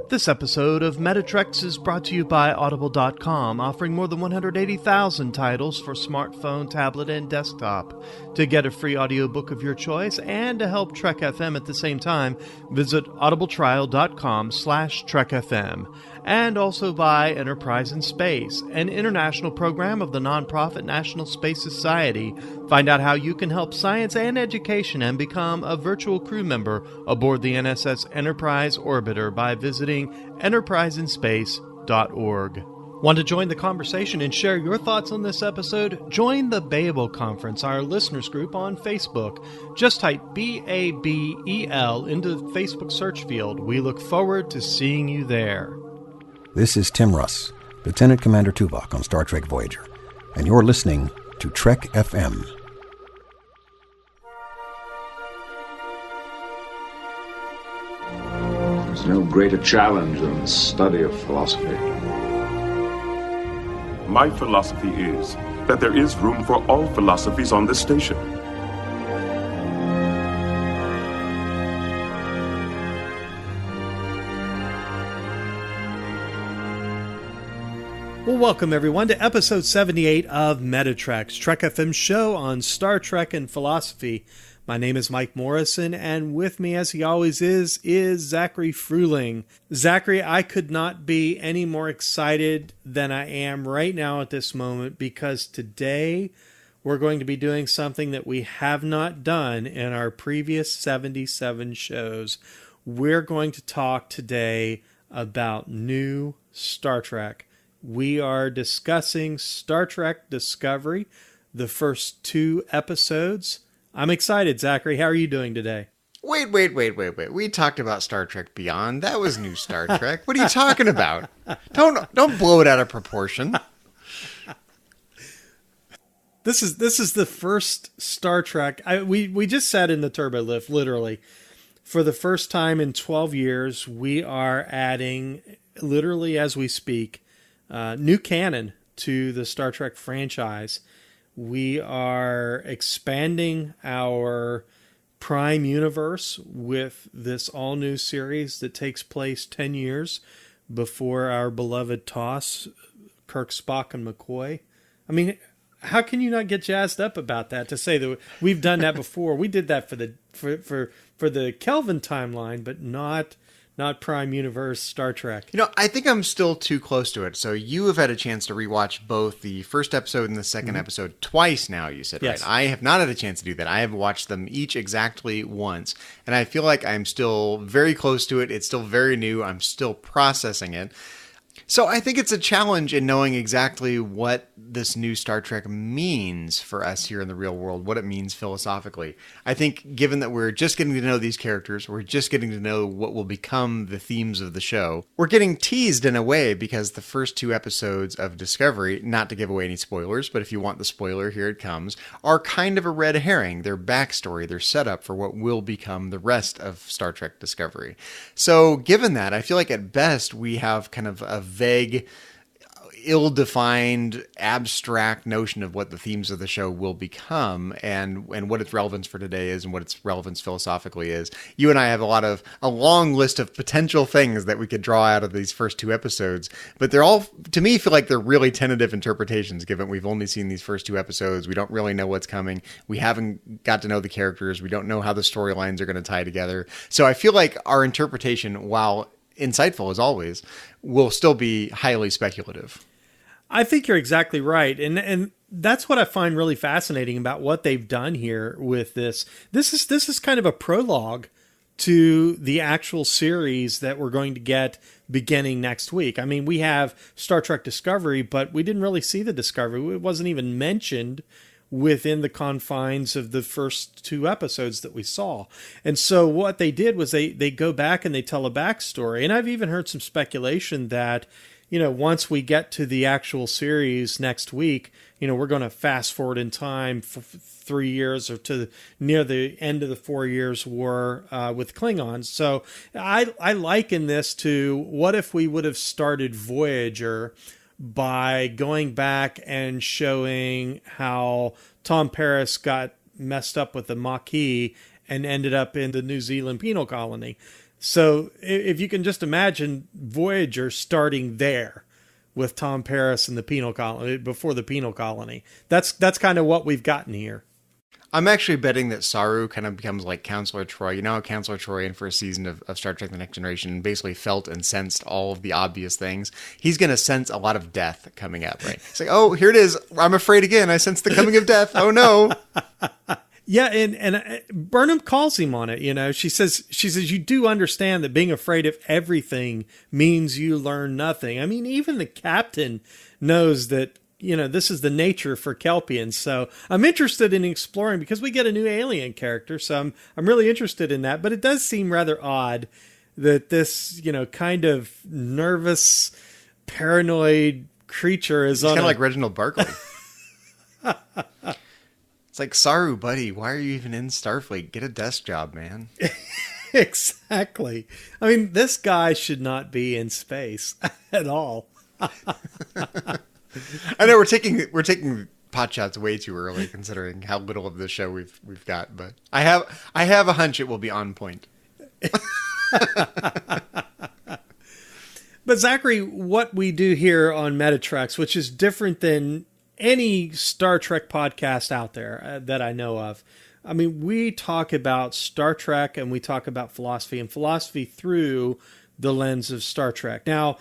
This episode of Metatreks is brought to you by Audible.com, offering more than 180,000 titles for smartphone, tablet, and desktop. To get a free audiobook of your choice and to help Trek FM at the same time, visit audibletrial.com/trekfm. And also by Enterprise in Space, an international program of the nonprofit National Space Society. Find out how you can help science and education and become a virtual crew member aboard the NSS Enterprise Orbiter by visiting enterpriseinspace.org. Want to join the conversation and share your thoughts on this episode? Join the Babel Conference, our listeners group on Facebook. Just type BABEL into the Facebook search field. We look forward to seeing you there. This is Tim Russ, Lieutenant Commander Tuvok on Star Trek Voyager, and you're listening to Trek FM. There's no greater challenge than the study of philosophy. My philosophy is that there is room for all philosophies on this station. Well, welcome everyone to episode 78 of Metatreks, Trek FM's show on Star Trek and philosophy. My name is Mike Morrison, and with me, as he always is Zachary Fruling. Zachary, I could not be any more excited than I am right now at this moment, because today we're going to be doing something that we have not done in our previous 77 shows. We're going to talk today about new Star Trek. We are discussing Star Trek Discovery, the first 2 episodes. I'm excited, Zachary. How are you doing today? Wait. We talked about Star Trek Beyond. That was new Star Trek. What are you talking about? Don't blow it out of proportion. This is the first Star Trek. We just sat in the turbo lift, literally. For the first time in 12 years, we are adding, literally as we speak, new canon to the Star Trek franchise. We are expanding our Prime universe with this all-new series that takes place 10 years before our beloved TOS, Kirk, Spock, and McCoy. I mean, how can you not get jazzed up about that, to say that we've done that before? We did that for the Kelvin timeline, but not Prime Universe Star Trek. You know, I think I'm still too close to it. So you have had a chance to rewatch both the first episode and the second episode twice now, you said, yes. Right? I have not had a chance to do that. I have watched them each exactly once. And I feel like I'm still very close to it. It's still very new. I'm still processing it. So I think it's a challenge in knowing exactly what this new Star Trek means for us here in the real world, what it means philosophically. I think given that we're just getting to know these characters, we're just getting to know what will become the themes of the show, we're getting teased in a way because the first 2 episodes of Discovery, not to give away any spoilers, but if you want the spoiler, here it comes, are kind of a red herring. Their backstory, their setup for what will become the rest of Star Trek Discovery. So given that, I feel like at best we have kind of a vague, ill-defined, abstract notion of what the themes of the show will become and what its relevance for today is and what its relevance philosophically is. You and I have a long list of potential things that we could draw out of these first 2 episodes, but they're all, to me, feel like they're really tentative interpretations, given we've only seen these first 2 episodes. We don't really know what's coming. We haven't got to know the characters. We don't know how the storylines are going to tie together. So I feel like our interpretation, while insightful as always, will still be highly speculative. I think you're exactly right. And that's what I find really fascinating about what they've done here with this. This is kind of a prologue to the actual series that we're going to get beginning next week. I mean, we have Star Trek Discovery, but we didn't really see the Discovery. It wasn't even mentioned within the confines of the first 2 episodes that we saw. And so what they did was they go back and they tell a backstory. And I've even heard some speculation that, once we get to the actual series next week, we're going to fast forward in time for 3 years or to near the end of the 4 years war with Klingons. So I liken this to, what if we would have started Voyager by going back and showing how Tom Paris got messed up with the Maquis and ended up in the New Zealand penal colony. So if you can just imagine Voyager starting there with Tom Paris and the penal colony, before the penal colony, that's kind of what we've gotten here. I'm actually betting that Saru kind of becomes like Counselor Troy. You know how Counselor Troy in first season of Star Trek The Next Generation basically felt and sensed all of the obvious things? He's going to sense a lot of death coming up, right? It's like, oh, here it is. I'm afraid again. I sense the coming of death. Oh, no. Yeah, and Burnham calls him on it, you know. She says, you do understand that being afraid of everything means you learn nothing. I mean, even the captain knows that, you know, this is the nature for Kelpians. So I'm interested in exploring, because we get a new alien character. So I'm really interested in that. But it does seem rather odd that this, you know, kind of nervous, paranoid creature is kind of like Reginald Barclay. It's like, Saru, buddy, why are you even in Starfleet? Get a desk job, man. Exactly. I mean, this guy should not be in space at all. I know we're taking pot shots way too early, considering how little of this show we've got, but I have a hunch it will be on point. But Zachary, what we do here on Metatrex, which is different than any Star Trek podcast out there that I know of, I mean, we talk about Star Trek and we talk about philosophy, and philosophy through the lens of Star Trek. Now,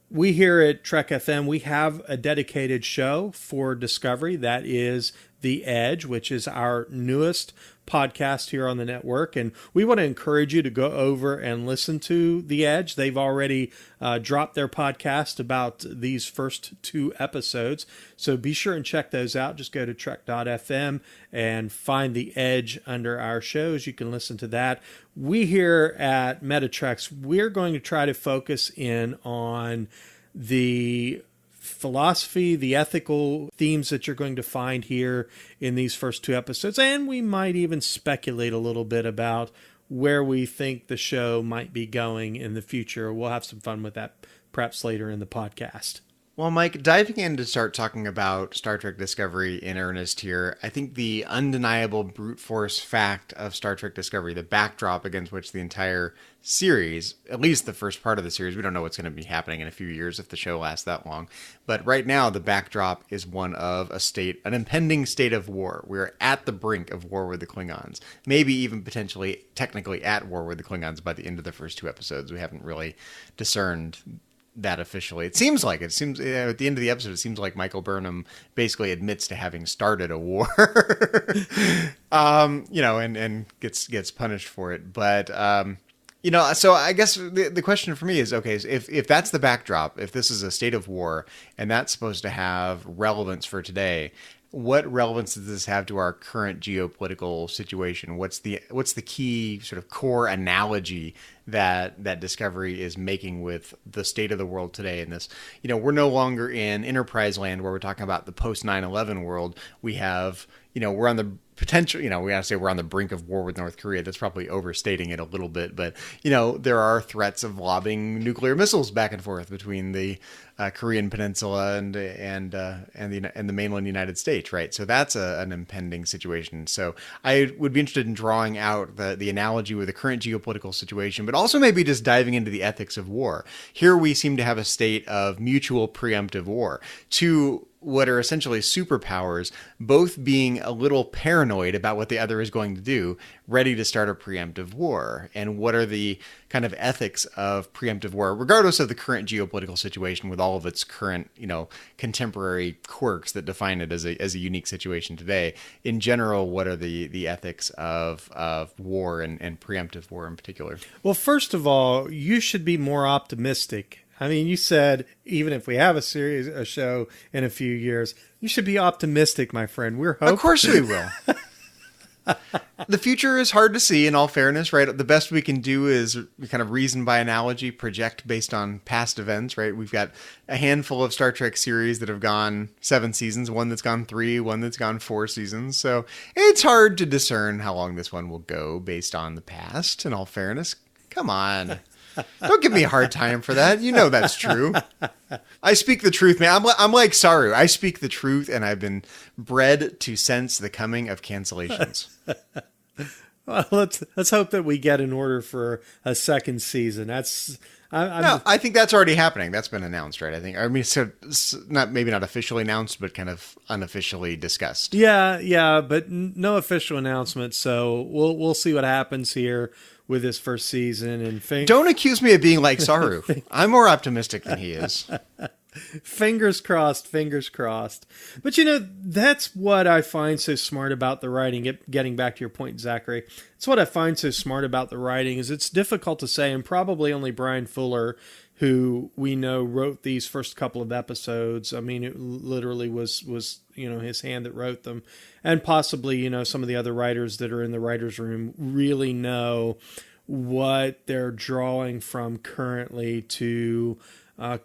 we here at Trek FM, we have a dedicated show for Discovery. That is The Edge, which is our newest podcast here on the network. And we want to encourage you to go over and listen to The Edge. They've already dropped their podcast about these first 2 episodes. So be sure and check those out. Just go to trek.fm and find The Edge under our shows. You can listen to that. We here at Metatrex, we're going to try to focus in on the philosophy, the ethical themes that you're going to find here in these first 2 episodes. And we might even speculate a little bit about where we think the show might be going in the future. We'll have some fun with that perhaps later in the podcast. Well, Mike, diving in to start talking about Star Trek Discovery in earnest here, I think the undeniable brute force fact of Star Trek Discovery, the backdrop against which the entire series, at least the first part of the series, we don't know what's going to be happening in a few years if the show lasts that long, but right now the backdrop is one of an impending state of war. We're at the brink of war with the Klingons, maybe even potentially technically at war with the Klingons by the end of the first 2 episodes. We haven't really discerned that officially. It seems at the end of the episode, it seems like Michael Burnham basically admits to having started a war, and gets punished for it. But, so I guess the question for me is, okay, if that's the backdrop, if this is a state of war and that's supposed to have relevance for today, what relevance does this have to our current geopolitical situation? What's the key sort of core analogy that Discovery is making with the state of the world today? And this, we're no longer in Enterprise land where we're talking about the post 9/11 world. We have, we're on the potential, we gotta say we're on the brink of war with North Korea. That's probably overstating it a little bit, but there are threats of lobbing nuclear missiles back and forth between the Korean Peninsula and the mainland United States, right? So that's an impending situation. So I would be interested in drawing out the analogy with the current geopolitical situation, but also maybe just diving into the ethics of war. Here we seem to have a state of mutual preemptive war. Two what are essentially superpowers, both being a little paranoid about what the other is going to do, ready to start a preemptive war. And what are the kind of ethics of preemptive war, regardless of the current geopolitical situation with all of its current, contemporary quirks that define it as a unique situation today. In general, what are the ethics of war and preemptive war in particular? Well, first of all, you should be more optimistic. I mean, you said even if we have a show in a few years, you should be optimistic, my friend. We're hoping. Of course we will. The future is hard to see, in all fairness, right? The best we can do is kind of reason by analogy, project based on past events, right? We've got a handful of Star Trek series that have gone 7 seasons, one that's gone 3, one that's gone 4 seasons. So it's hard to discern how long this one will go based on the past, in all fairness. Come on. Don't give me a hard time for that. You know that's true. I speak the truth, man. I'm like Saru. I speak the truth, and I've been bred to sense the coming of cancellations. Well, let's hope that we get an order for a second season. I think that's already happening. That's been announced, right? I mean, so maybe not officially announced, but kind of unofficially discussed. Yeah, but no official announcement. So we'll see what happens here with this first season. And don't accuse me of being like Saru. I'm more optimistic than he is. Fingers crossed. But that's what I find so smart about the writing. Getting back to your point, Zachary, it's what I find so smart about the writing is it's difficult to say, and probably only Brian Fuller, who we know wrote these first couple of episodes. I mean, it literally was his hand that wrote them, and possibly some of the other writers that are in the writers' room really know what they're drawing from currently to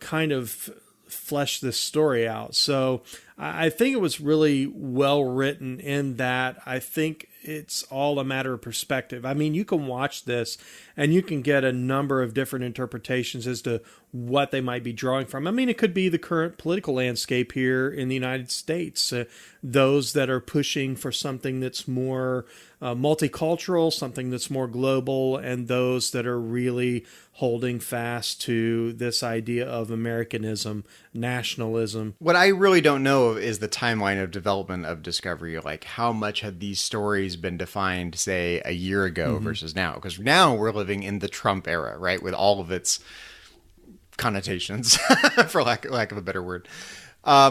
kind of flesh this story out. So I think it was really well written in that I think it's all a matter of perspective. I mean, you can watch this and you can get a number of different interpretations as to what they might be drawing from. I mean, it could be the current political landscape here in the United States, those that are pushing for something that's more multicultural, something that's more global, and those that are really holding fast to this idea of Americanism, nationalism. What I really don't know is the timeline of development of Discovery. Like, how much had these stories been defined, say, a year ago versus now? Because now we're living in the Trump era, right, with all of its connotations, for lack of a better word.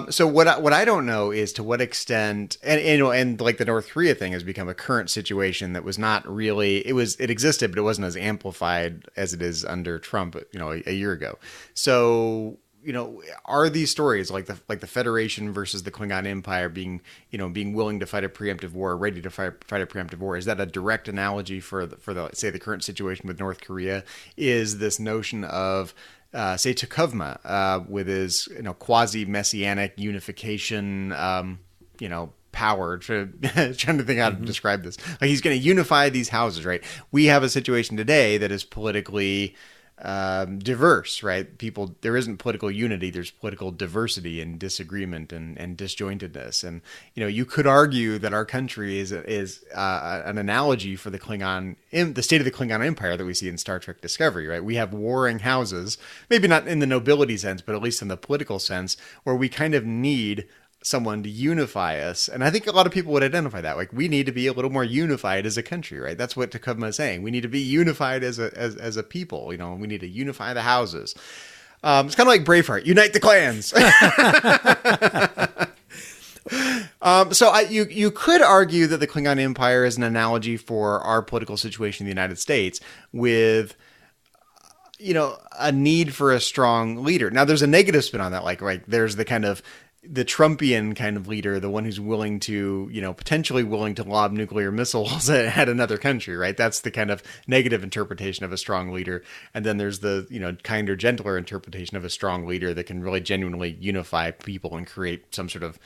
So what I don't know is to what extent, and like the North Korea thing has become a current situation that was not really, it existed, but it wasn't as amplified as it is under Trump, a year ago. So, are these stories like the Federation versus the Klingon Empire being willing to fight a preemptive war, ready to fight a preemptive war? Is that a direct analogy for the say the current situation with North Korea? Is this notion of say Tukovma with his quasi messianic unification power, trying to think how to describe this. Like, he's going to unify these houses, right? We have a situation today that is politically diverse, right? There isn't political unity, there's political diversity and disagreement and disjointedness. And you could argue that our country is an analogy for the state of the Klingon Empire that we see in Star Trek Discovery, right? We have warring houses, maybe not in the nobility sense, but at least in the political sense, where we kind of need someone to unify us. And I think a lot of people would identify that. Like, we need to be a little more unified as a country, right? That's what Tukovma is saying. We need to be unified as a people. We need to unify the houses. It's kind of like Braveheart, unite the clans. So you could argue that the Klingon Empire is an analogy for our political situation in the United States with a need for a strong leader. Now, there's a negative spin on that. Like, right, there's the Trumpian kind of leader, the one who's willing to, potentially willing to lob nuclear missiles at another country, right? That's the kind of negative interpretation of a strong leader. And then there's the, kinder, gentler interpretation of a strong leader that can really genuinely unify people and create some sort of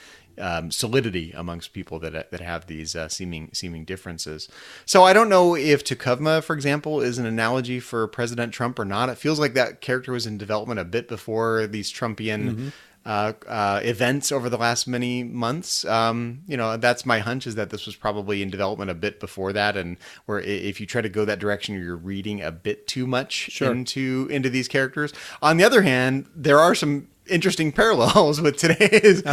solidity amongst people that have these seeming differences. So I don't know if Tukovma, for example, is an analogy for President Trump or not. It feels like that character was in development a bit before these Trumpian events over the last many months. That's my hunch, is that this was probably in development a bit before that, and where if you try to go that direction, you're reading a bit too much into these characters. On the other hand, there are some interesting parallels with today's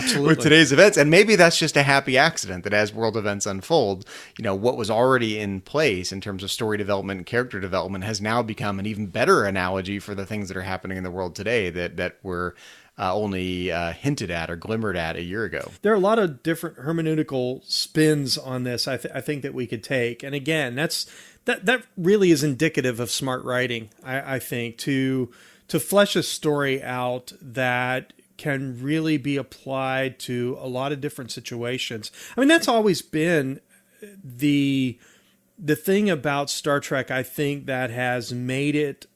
events, and maybe that's just a happy accident that as world events unfold, what was already in place in terms of story development and character development has now become an even better analogy for the things that are happening in the world today that were only hinted at or glimmered at a year ago. There are a lot of different hermeneutical spins on this, I think, that we could take. And again, that really is indicative of smart writing, I think, to flesh a story out that can really be applied to a lot of different situations. I mean, that's always been the thing about Star Trek, I think, that has made it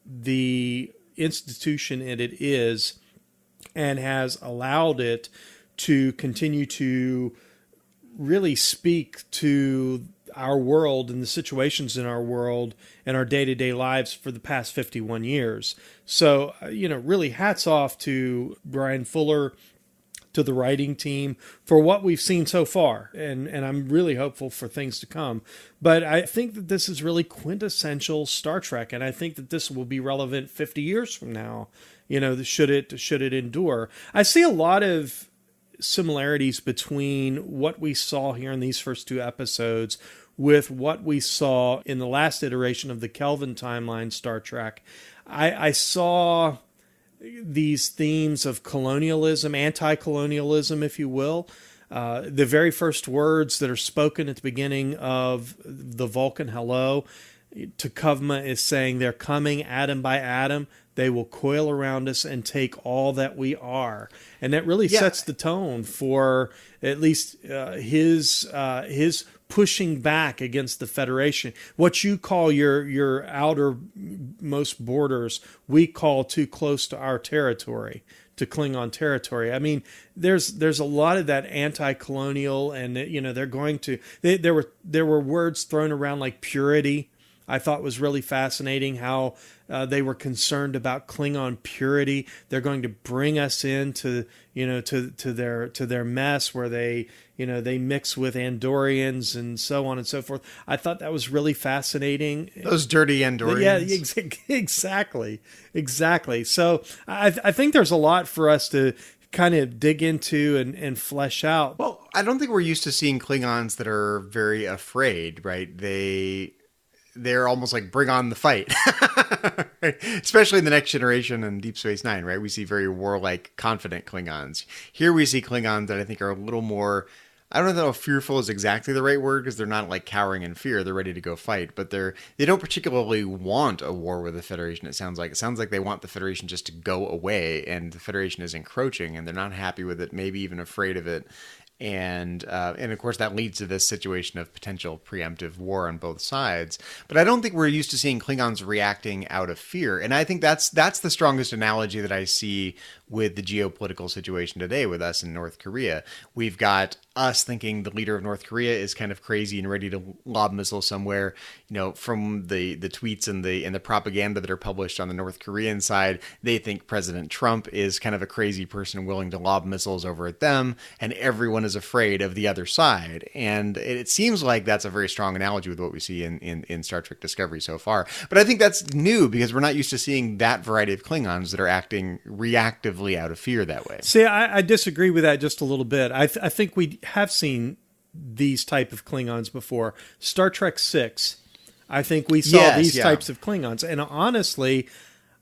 the institution it is, and has allowed it to continue to really speak to our world and the situations in our world and our day-to-day lives for the past 51 years. So, really hats off to Brian Fuller, to the writing team for what we've seen so far. And I'm really hopeful for things to come. But I think that this is really quintessential Star Trek. And I think that this will be relevant 50 years from now, should it endure. I see a lot of similarities between what we saw here in these first two episodes with what we saw in the last iteration of the Kelvin timeline Star Trek. I saw these themes of colonialism, anti-colonialism, if you will. The very first words that are spoken at the beginning of the Vulcan Hello, T'Kuvma is saying they're coming atom by atom. They will coil around us and take all that we are. And that really sets the tone for at least his pushing back against the Federation. What you call your outermost borders, we call too close to our territory, to Klingon territory. I mean, there's a lot of that anti-colonial, and they're going to. There were words thrown around like purity. I thought was really fascinating how they were concerned about Klingon purity. They're going to bring us into to their mess where they mix with Andorians and so on and so forth. I thought that was really fascinating. Those dirty Andorians. Yeah, exactly. So I think there's a lot for us to kind of dig into and flesh out. Well, I don't think we're used to seeing Klingons that are very afraid, right? They're almost like bring on the fight, right? Especially in the Next Generation and Deep Space Nine, right? We see very warlike, confident Klingons. Here we see Klingons that I think are a little more, I don't know if fearful is exactly the right word, because they're not like cowering in fear. They're ready to go fight, but they don't particularly want a war with the Federation. It sounds like they want the Federation just to go away, and the Federation is encroaching and they're not happy with it, maybe even afraid of it. And of course that leads to this situation of potential preemptive war on both sides. But I don't think we're used to seeing Klingons reacting out of fear. And I think that's the strongest analogy that I see with the geopolitical situation today with us in North Korea. We've got us thinking the leader of North Korea is kind of crazy and ready to lob missiles somewhere. From the tweets and the propaganda that are published on the North Korean side, they think President Trump is kind of a crazy person willing to lob missiles over at them, and everyone is afraid of the other side. And it seems like that's a very strong analogy with what we see in Star Trek Discovery so far. But I think that's new because we're not used to seeing that variety of Klingons that are acting reactively out of fear that way. See, I disagree with that just a little bit. I think we have seen these type of Klingons before. Star Trek 6, I think we saw these types of Klingons. And honestly,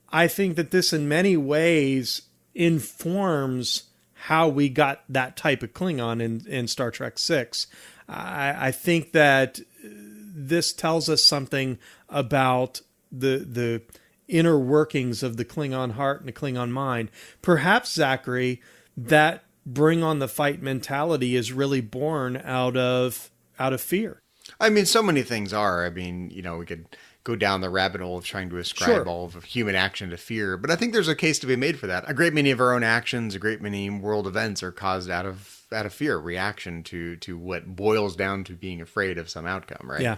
I think that this in many ways informs how we got that type of Klingon in Star Trek 6. I think that this tells us something about the inner workings of the Klingon heart and the Klingon mind. Perhaps, Zachary, that bring on the fight mentality is really born out of fear. I mean, so many things are. I mean, we could go down the rabbit hole of trying to ascribe all of human action to fear, but I think there's a case to be made for that. A great many of our own actions, a great many world events are caused out of fear, reaction to what boils down to being afraid of some outcome, right? Yeah.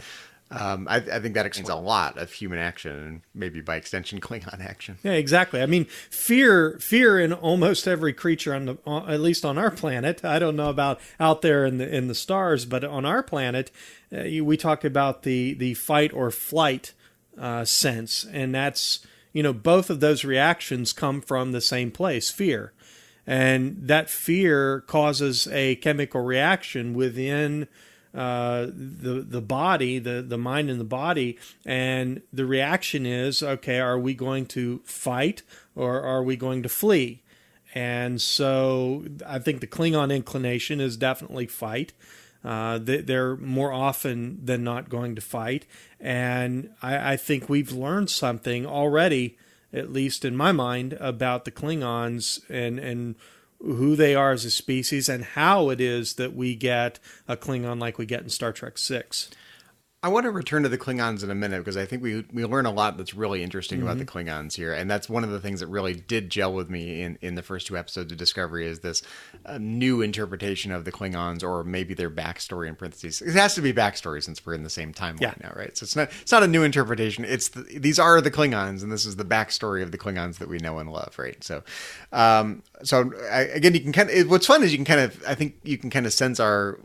I think that explains a lot of human action and maybe by extension Klingon action. Yeah, exactly. I mean, fear in almost every creature at least on our planet. I don't know about out there in the stars, but on our planet, we talk about the fight or flight sense, and that's both of those reactions come from the same place, fear, and that fear causes a chemical reaction within the body, the mind and the body, and the reaction is, okay, are we going to fight or are we going to flee? And so I think the Klingon inclination is definitely fight. They're more often than not going to fight. And I think we've learned something already, at least in my mind, about the Klingons and who they are as a species and how it is that we get a Klingon like we get in Star Trek 6. I want to return to the Klingons in a minute because I think we learn a lot that's really interesting about the Klingons here. And that's one of the things that really did gel with me in the first 2 episodes of Discovery is this new interpretation of the Klingons, or maybe their backstory in parentheses. It has to be backstory since we're in the same timeline now, right? So it's not a new interpretation. These are the Klingons, and this is the backstory of the Klingons that we know and love, right? So, again, you can kind of, what's fun is I think you can kind of sense our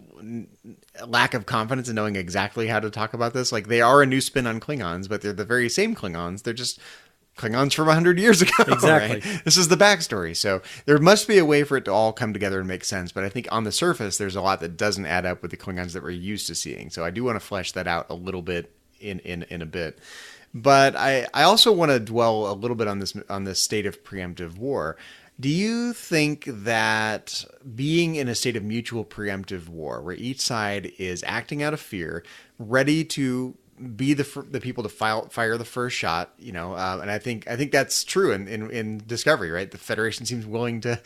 lack of confidence in knowing exactly how to talk about this. Like, they are a new spin on Klingons, but they're the very same Klingons. They're just Klingons from 100 years ago. Exactly. Right? This is the backstory. So there must be a way for it to all come together and make sense. But I think on the surface, there's a lot that doesn't add up with the Klingons that we're used to seeing. So I do want to flesh that out a little bit in a bit. But I also want to dwell a little bit on this state of preemptive war. Do you think that being in a state of mutual preemptive war, where each side is acting out of fear, ready to be the people to fire the first shot, and I think that's true in Discovery, right? The Federation seems willing to,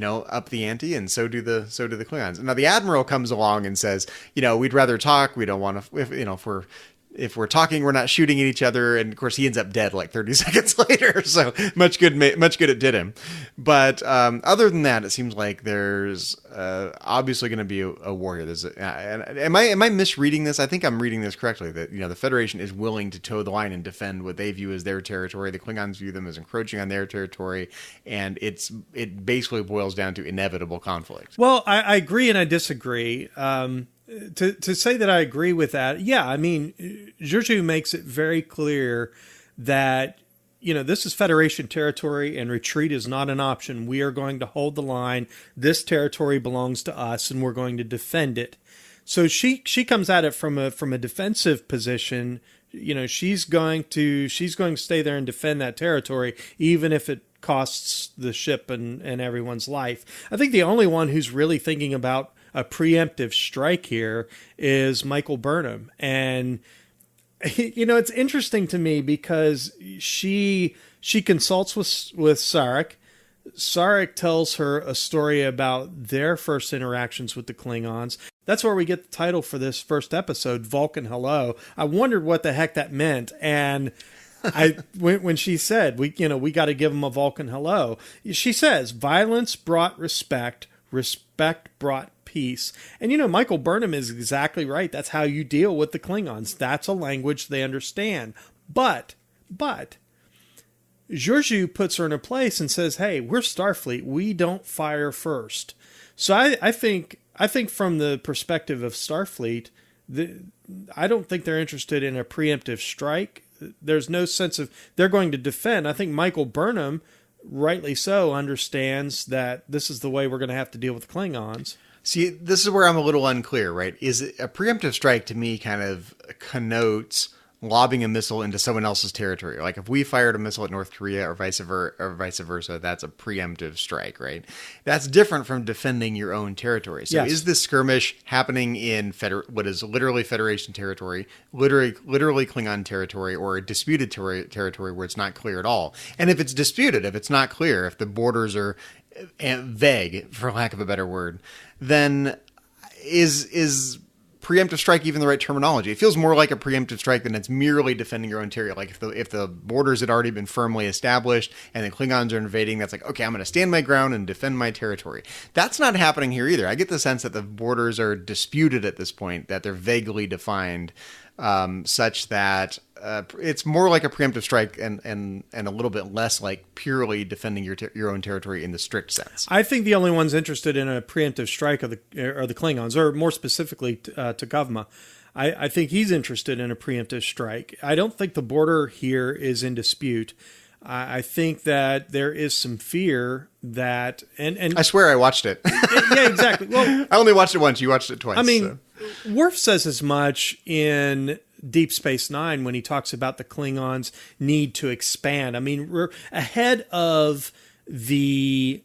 up the ante, and so do the Klingons. Now the Admiral comes along and says, we'd rather talk. We don't want to, if we're talking, we're not shooting at each other. And of course, he ends up dead like 30 seconds later. So much good it did him. But other than that, it seems like there's obviously going to be a war here. Am I misreading this? I think I'm reading this correctly. That the Federation is willing to toe the line and defend what they view as their territory. The Klingons view them as encroaching on their territory, and it basically boils down to inevitable conflict. Well, I agree and I disagree. To say that I agree with that, yeah, I mean, Georgiou makes it very clear that, this is Federation territory and retreat is not an option. We are going to hold the line. This territory belongs to us and we're going to defend it. So she comes at it from a defensive position. She's going to stay there and defend that territory, even if it costs the ship and everyone's life. I think the only one who's really thinking about a preemptive strike here is Michael Burnham. And, it's interesting to me because she consults with Sarek. Sarek tells her a story about their first interactions with the Klingons. That's where we get the title for this first episode, Vulcan Hello. I wondered what the heck that meant. And when she said, we got to give them a Vulcan Hello, she says, violence brought respect, respect brought peace. And Michael Burnham is exactly right. That's how you deal with the Klingons. That's a language they understand. But Georgiou puts her in a place and says, hey, we're Starfleet. We don't fire first. So I think from the perspective of Starfleet, I don't think they're interested in a preemptive strike. There's no sense of they're going to defend. I think Michael Burnham, rightly so, understands that this is the way we're going to have to deal with the Klingons. See, this is where I'm a little unclear, right? Is it a preemptive strike to me kind of connotes lobbing a missile into someone else's territory? Like if we fired a missile at North Korea or vice versa, that's a preemptive strike, right? That's different from defending your own territory. So Is this skirmish happening in what is literally Federation territory, literally Klingon territory, or a disputed territory where it's not clear at all? And if it's disputed, if it's not clear, if the borders are vague, for lack of a better word, then is preemptive strike even the right terminology? It feels more like a preemptive strike than it's merely defending your own territory. Like if the borders had already been firmly established and the Klingons are invading, that's like, okay, I'm going to stand my ground and defend my territory. That's not happening here either. I get the sense that the borders are disputed at this point, that they're vaguely defined, such that it's more like a preemptive strike and a little bit less like purely defending your own territory in the strict sense. I think the only ones interested in a preemptive strike are the Klingons, or more specifically T'Kuvma. I think he's interested in a preemptive strike. I don't think the border here is in dispute. I think that there is some fear that and I swear I watched it. Yeah, exactly. Well, I only watched it once. You watched it twice. I mean, Worf says as much in Deep Space Nine when he talks about the Klingons' need to expand. I mean, we're ahead of the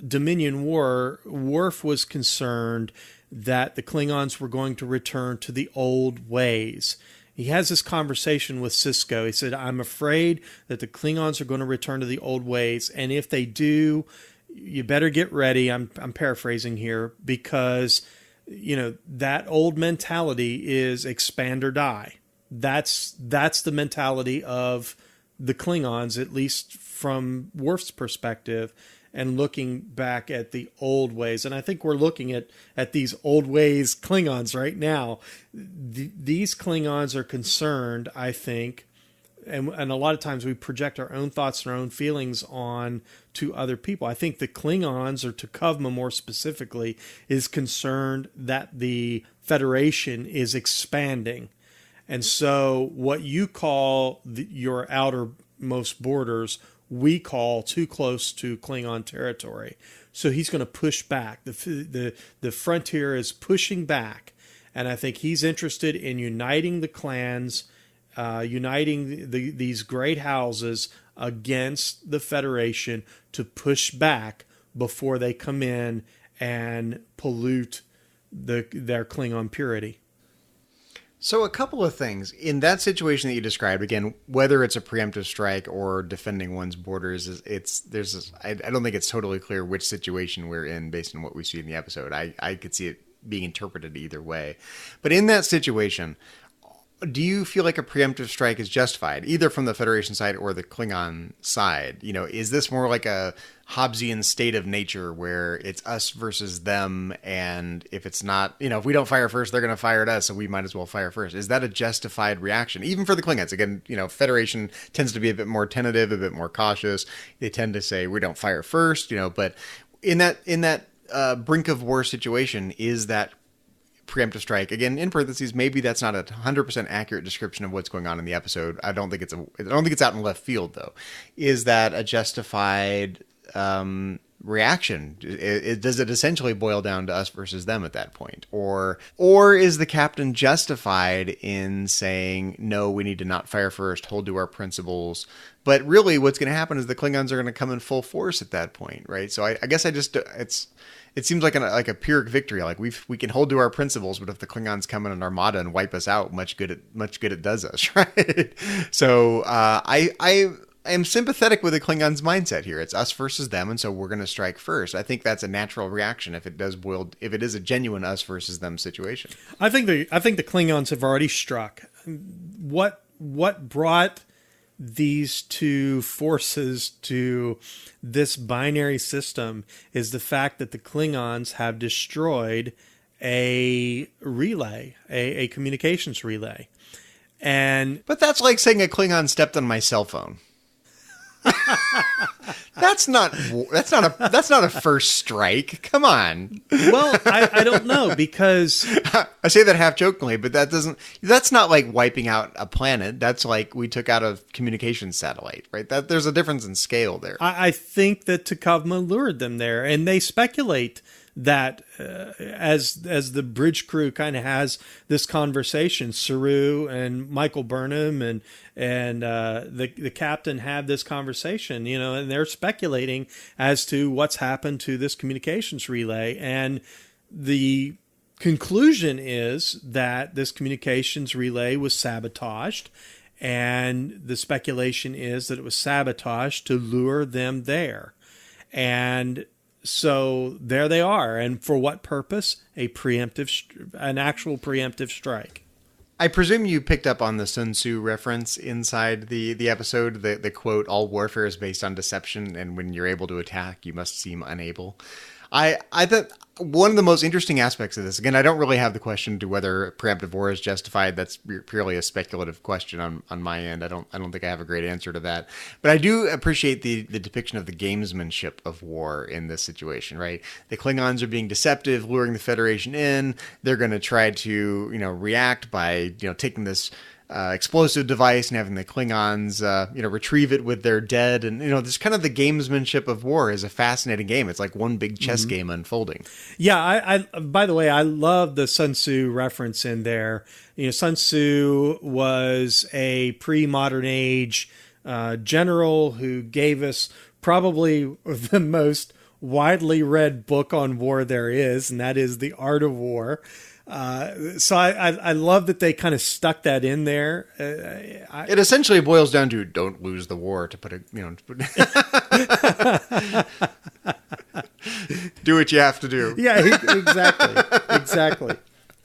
Dominion War. Worf was concerned that the Klingons were going to return to the old ways. He has this conversation with Sisko. He said, I'm afraid that the Klingons are going to return to the old ways. And if they do, you better get ready. I'm paraphrasing here, because, that old mentality is expand or die. that's the mentality of the Klingons, at least from Worf's perspective, and looking back at the old ways. And I think we're looking at these old ways Klingons right now. These Klingons are concerned, I think, and a lot of times we project our own thoughts and our own feelings on to other people. I think the Klingons, or T'Kuvma more specifically, is concerned that the Federation is expanding. And so what you call your outermost borders, we call too close to Klingon territory. So he's going to push back. The frontier is pushing back. And I think he's interested in uniting the clans, uniting these great houses against the Federation to push back before they come in and pollute their Klingon purity. So a couple of things. In that situation that you described, again, whether it's a preemptive strike or defending one's borders, I don't think it's totally clear which situation we're in based on what we see in the episode. I could see it being interpreted either way. But in that situation, do you feel like a preemptive strike is justified, either from the Federation side or the Klingon side? Is this more like a Hobbesian state of nature where it's us versus them, and if it's not, if we don't fire first, they're going to fire at us, so we might as well fire first? Is that a justified reaction, even for the Klingons? Again, Federation tends to be a bit more tentative, a bit more cautious. They tend to say we don't fire first, but in that brink of war situation, is that preemptive strike, again, in parentheses, maybe that's not a 100% accurate description of what's going on in the episode. I don't think it's out in left field, though. Is that a justified reaction? Does it essentially boil down to us versus them at that point? Or is the captain justified in saying, no, we need to not fire first, hold to our principles? But really what's going to happen is the Klingons are going to come in full force at that point, right? So I guess it seems like a Pyrrhic victory. Like we can hold to our principles, but if the Klingons come in an armada and wipe us out, much good it does us, right? So I am sympathetic with the Klingons' mindset here. It's us versus them, and so we're going to strike first. I think that's a natural reaction if it is a genuine us versus them situation. I think the Klingons have already struck. What brought these two forces to this binary system is the fact that the Klingons have destroyed a relay, a communications relay. But that's like saying a Klingon stepped on my cell phone. That's not a first strike. Come on. Well, I don't know, because I say that half jokingly, but that's not like wiping out a planet. That's like we took out a communications satellite, right? There's a difference in scale there. I think that T'Kuvma lured them there, and they speculate that as the bridge crew kind of has this conversation, Saru and Michael Burnham and the captain have this conversation, and they're speculating as to what's happened to this communications relay. And the conclusion is that this communications relay was sabotaged, and the speculation is that it was sabotaged to lure them there. And so there they are. And for what purpose? An actual preemptive strike. I presume you picked up on the Sun Tzu reference inside the episode, the quote, all warfare is based on deception, and when you're able to attack, you must seem unable. I thought one of the most interesting aspects of this, again, I don't really have the question to whether preemptive war is justified. That's purely a speculative question on my end. I don't think I have a great answer to that. But I do appreciate the depiction of the gamesmanship of war in this situation, right? The Klingons are being deceptive, luring the Federation in. They're going to try to, react by, taking this explosive device and having the Klingons, retrieve it with their dead. And, this kind of the gamesmanship of war is a fascinating game. It's like one big chess game unfolding. Yeah. I by the way, I love the Sun Tzu reference in there. Sun Tzu was a pre-modern age general who gave us probably the most widely read book on war there is, and that is The Art of War. So I love that they kind of stuck that in there. It essentially boils down to don't lose the war, to put it, do what you have to do. Yeah, exactly.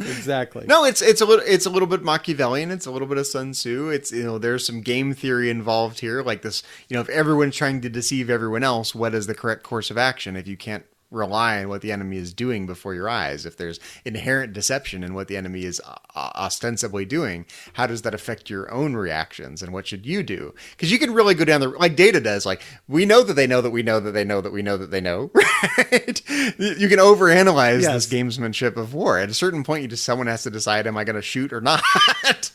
exactly. No, it's a little bit Machiavellian. It's a little bit of Sun Tzu. It's, there's some game theory involved here, like this. If everyone's trying to deceive everyone else, what is the correct course of action? If you can't rely on what the enemy is doing before your eyes, if there's inherent deception in what the enemy is ostensibly doing, how does that affect your own reactions, and what should you do? Because you can really go down like Data does, like, we know that they know that we know that they know that we know that they know, right? You can overanalyze this gamesmanship of war. At a certain point, someone has to decide, am I going to shoot or not?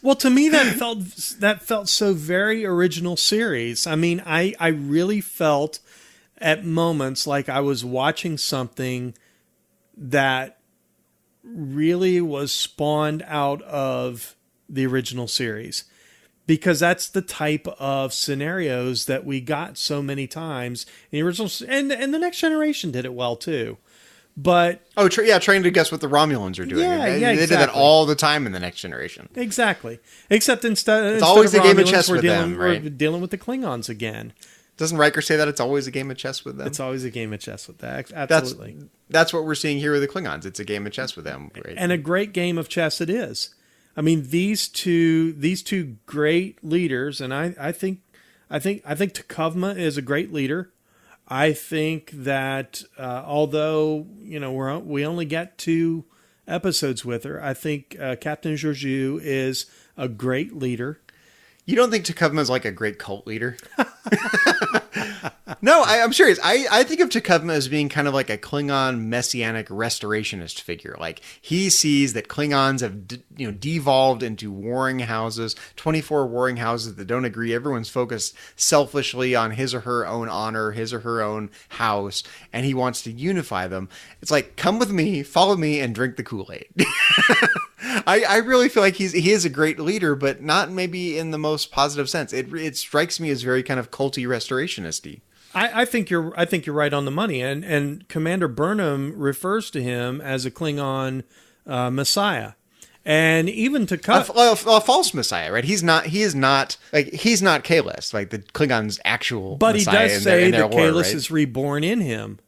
Well, to me, that felt so very original series. I mean, I really felt at moments like I was watching something that really was spawned out of the original series, because that's the type of scenarios that we got so many times in the original, and the Next Generation did it well too. But trying to guess what the Romulans are doing. They did that all the time in the Next Generation. Exactly. Except instead it's always of a game of Romulans, chess with them, right? We're dealing with the Klingons again. Doesn't Riker say that it's always a game of chess with them? It's always a game of chess with them. Absolutely. That's what we're seeing here with the Klingons. It's a game of chess with them. Right? And a great game of chess it is. I mean, these two great leaders, and I think T'Kuvma is a great leader. I think that although we only get 2 episodes with her, I think Captain Georgiou is a great leader. You don't think T'Kuvma is like a great cult leader? No, I'm serious. I think of T'Kuvma as being kind of like a Klingon messianic restorationist figure. Like, he sees that Klingons have devolved into warring houses, 24 warring houses that don't agree. Everyone's focused selfishly on his or her own honor, his or her own house, and he wants to unify them. It's like, come with me, follow me, and drink the Kool-Aid. I really feel like he is a great leader, but not maybe in the most positive sense. It strikes me as very kind of culty restorationist-y. I think you're right on the money, and Commander Burnham refers to him as a Klingon messiah, and even to a false messiah, right? He is not Kahless, like the Klingons' actual. But messiah he does say that lore, Kahless right? is reborn in him.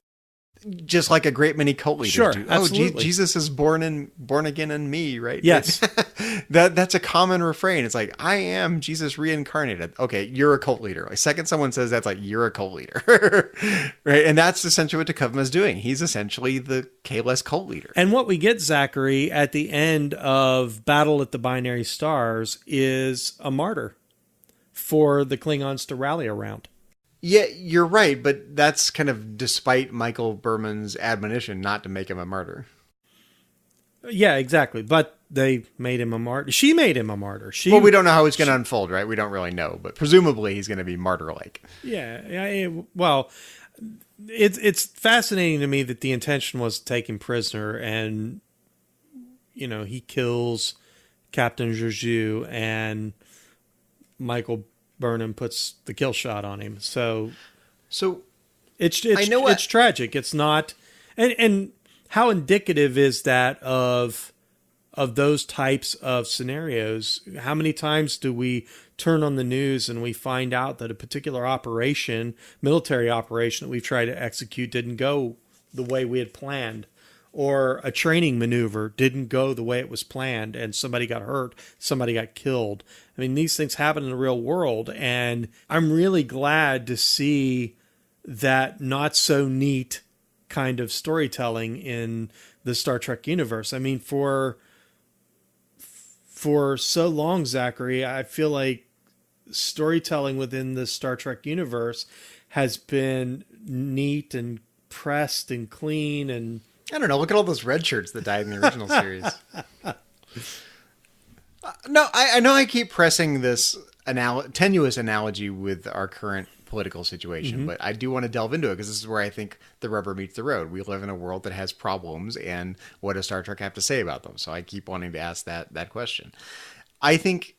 Just like a great many cult leaders sure, do. Absolutely. Jesus is born again in me, right? Yes. That's a common refrain. It's like, I am Jesus reincarnated. Okay, you're a cult leader. Like, second someone says that's, like, you're a cult leader. Right? And that's essentially what T'Kuvma is doing. He's essentially the Kahless cult leader. And what we get, Zachary, at the end of Battle at the Binary Stars is a martyr for the Klingons to rally around. Yeah, you're right, but that's kind of despite Michael Berman's admonition not to make him a martyr. Yeah, exactly. But they made him a martyr. She made him a martyr. Well, we don't know how it's going to unfold, right? We don't really know, but presumably he's going to be martyr-like. Yeah. Well, it's fascinating to me that the intention was to take him prisoner, and he kills Captain Georgiou, and Michael Burnham puts the kill shot on him. So it's tragic. It's not, and how indicative is that of those types of scenarios? How many times do we turn on the news and we find out that a particular military operation that we've tried to execute didn't go the way we had planned, or a training maneuver didn't go the way it was planned, and somebody got hurt, somebody got killed. I mean, these things happen in the real world, and I'm really glad to see that not so neat kind of storytelling in the Star Trek universe. I mean, for so long, Zachary, I feel like storytelling within the Star Trek universe has been neat and pressed and clean, and I don't know. Look at all those red shirts that died in the original series. No, I know I keep pressing this tenuous analogy with our current political situation, but I do want to delve into it because this is where I think the rubber meets the road. We live in a world that has problems, and what does Star Trek have to say about them? So I keep wanting to ask that question. I think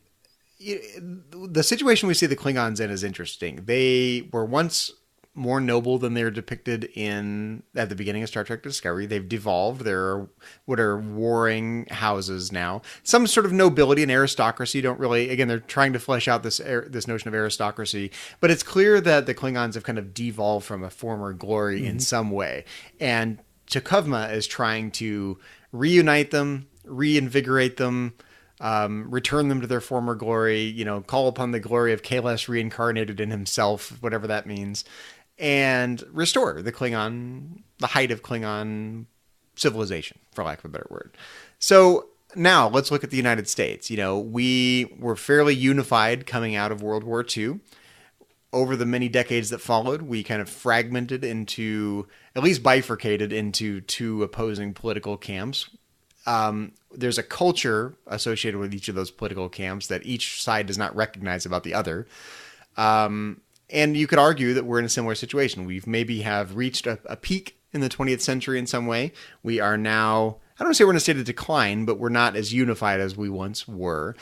the situation we see the Klingons in is interesting. They were once more noble than they're depicted at the beginning of Star Trek Discovery. They've devolved. They're what are warring houses now. Some sort of nobility and aristocracy don't really, again, they're trying to flesh out this notion of aristocracy, but it's clear that the Klingons have kind of devolved from a former glory in some way. And T'Kuvma is trying to reunite them, reinvigorate them, return them to their former glory, call upon the glory of Kahless reincarnated in himself, whatever that means, and restore the height of Klingon civilization, for lack of a better word. So now let's look at the United States. We were fairly unified coming out of World War II. Over the many decades that followed, we kind of fragmented into, at least bifurcated into two opposing political camps. There's a culture associated with each of those political camps that each side does not recognize about the other. And you could argue that we're in a similar situation. We've maybe have reached a peak in the 20th century in some way. We are now, I don't want to say we're in a state of decline, but we're not as unified as we once were.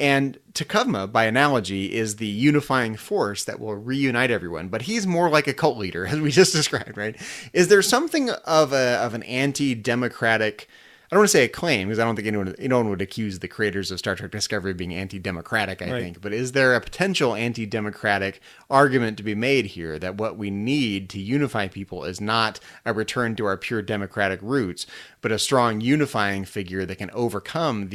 And T'Kuvma, by analogy, is the unifying force that will reunite everyone. But he's more like a cult leader, as we just described, right? Is there something of an anti-democratic, I don't want to say a claim, because I don't think anyone would accuse the creators of Star Trek Discovery of being anti-democratic, I think. But is there a potential anti-democratic argument to be made here that what we need to unify people is not a return to our pure democratic roots, but a strong unifying figure that can overcome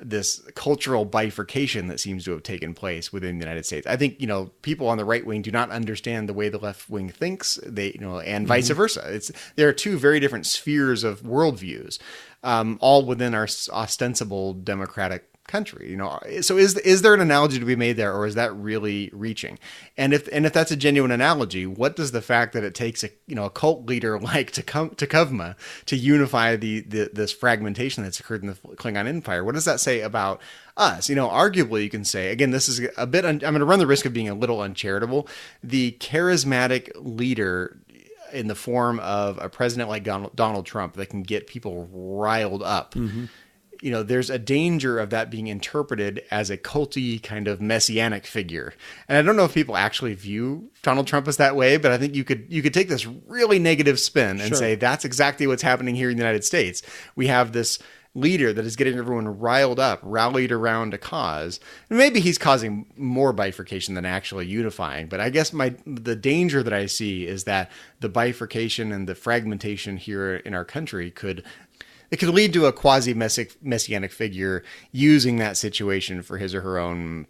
this cultural bifurcation that seems to have taken place within the United States? I think, people on the right wing do not understand the way the left wing thinks, and vice versa. There are two very different spheres of worldviews, all within our ostensible democratic country. So is there an analogy to be made there, or is that really reaching? And if that's a genuine analogy, what does the fact that it takes a cult leader like T'Kuvma to unify this fragmentation that's occurred in the Klingon Empire, what does that say about us? Arguably you can say, again, this is a bit, I'm going to run the risk of being a little uncharitable. The charismatic leader in the form of a president like Donald Trump that can get people riled up. Mm-hmm. There's a danger of that being interpreted as a culty kind of messianic figure. And I don't know if people actually view Donald Trump as that way, but I think you could take this really negative spin and say that's exactly what's happening here in the United States. We have this leader that is getting everyone riled up, rallied around a cause. And maybe he's causing more bifurcation than actually unifying. But I guess the danger that I see is that the bifurcation and the fragmentation here in our country could lead to a quasi-messianic figure using that situation for his or her own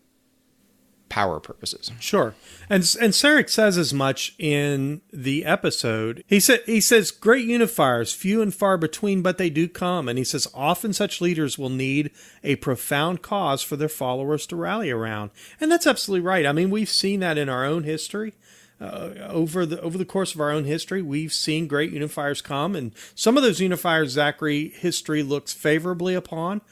power purposes. Sure. And Sarek says as much in the episode. He says, great unifiers, few and far between, but they do come. And he says, often such leaders will need a profound cause for their followers to rally around. And that's absolutely right. I mean, we've seen that in our own history. Over the course of our own history, we've seen great unifiers come, and some of those unifiers, Zachary, history looks favorably upon.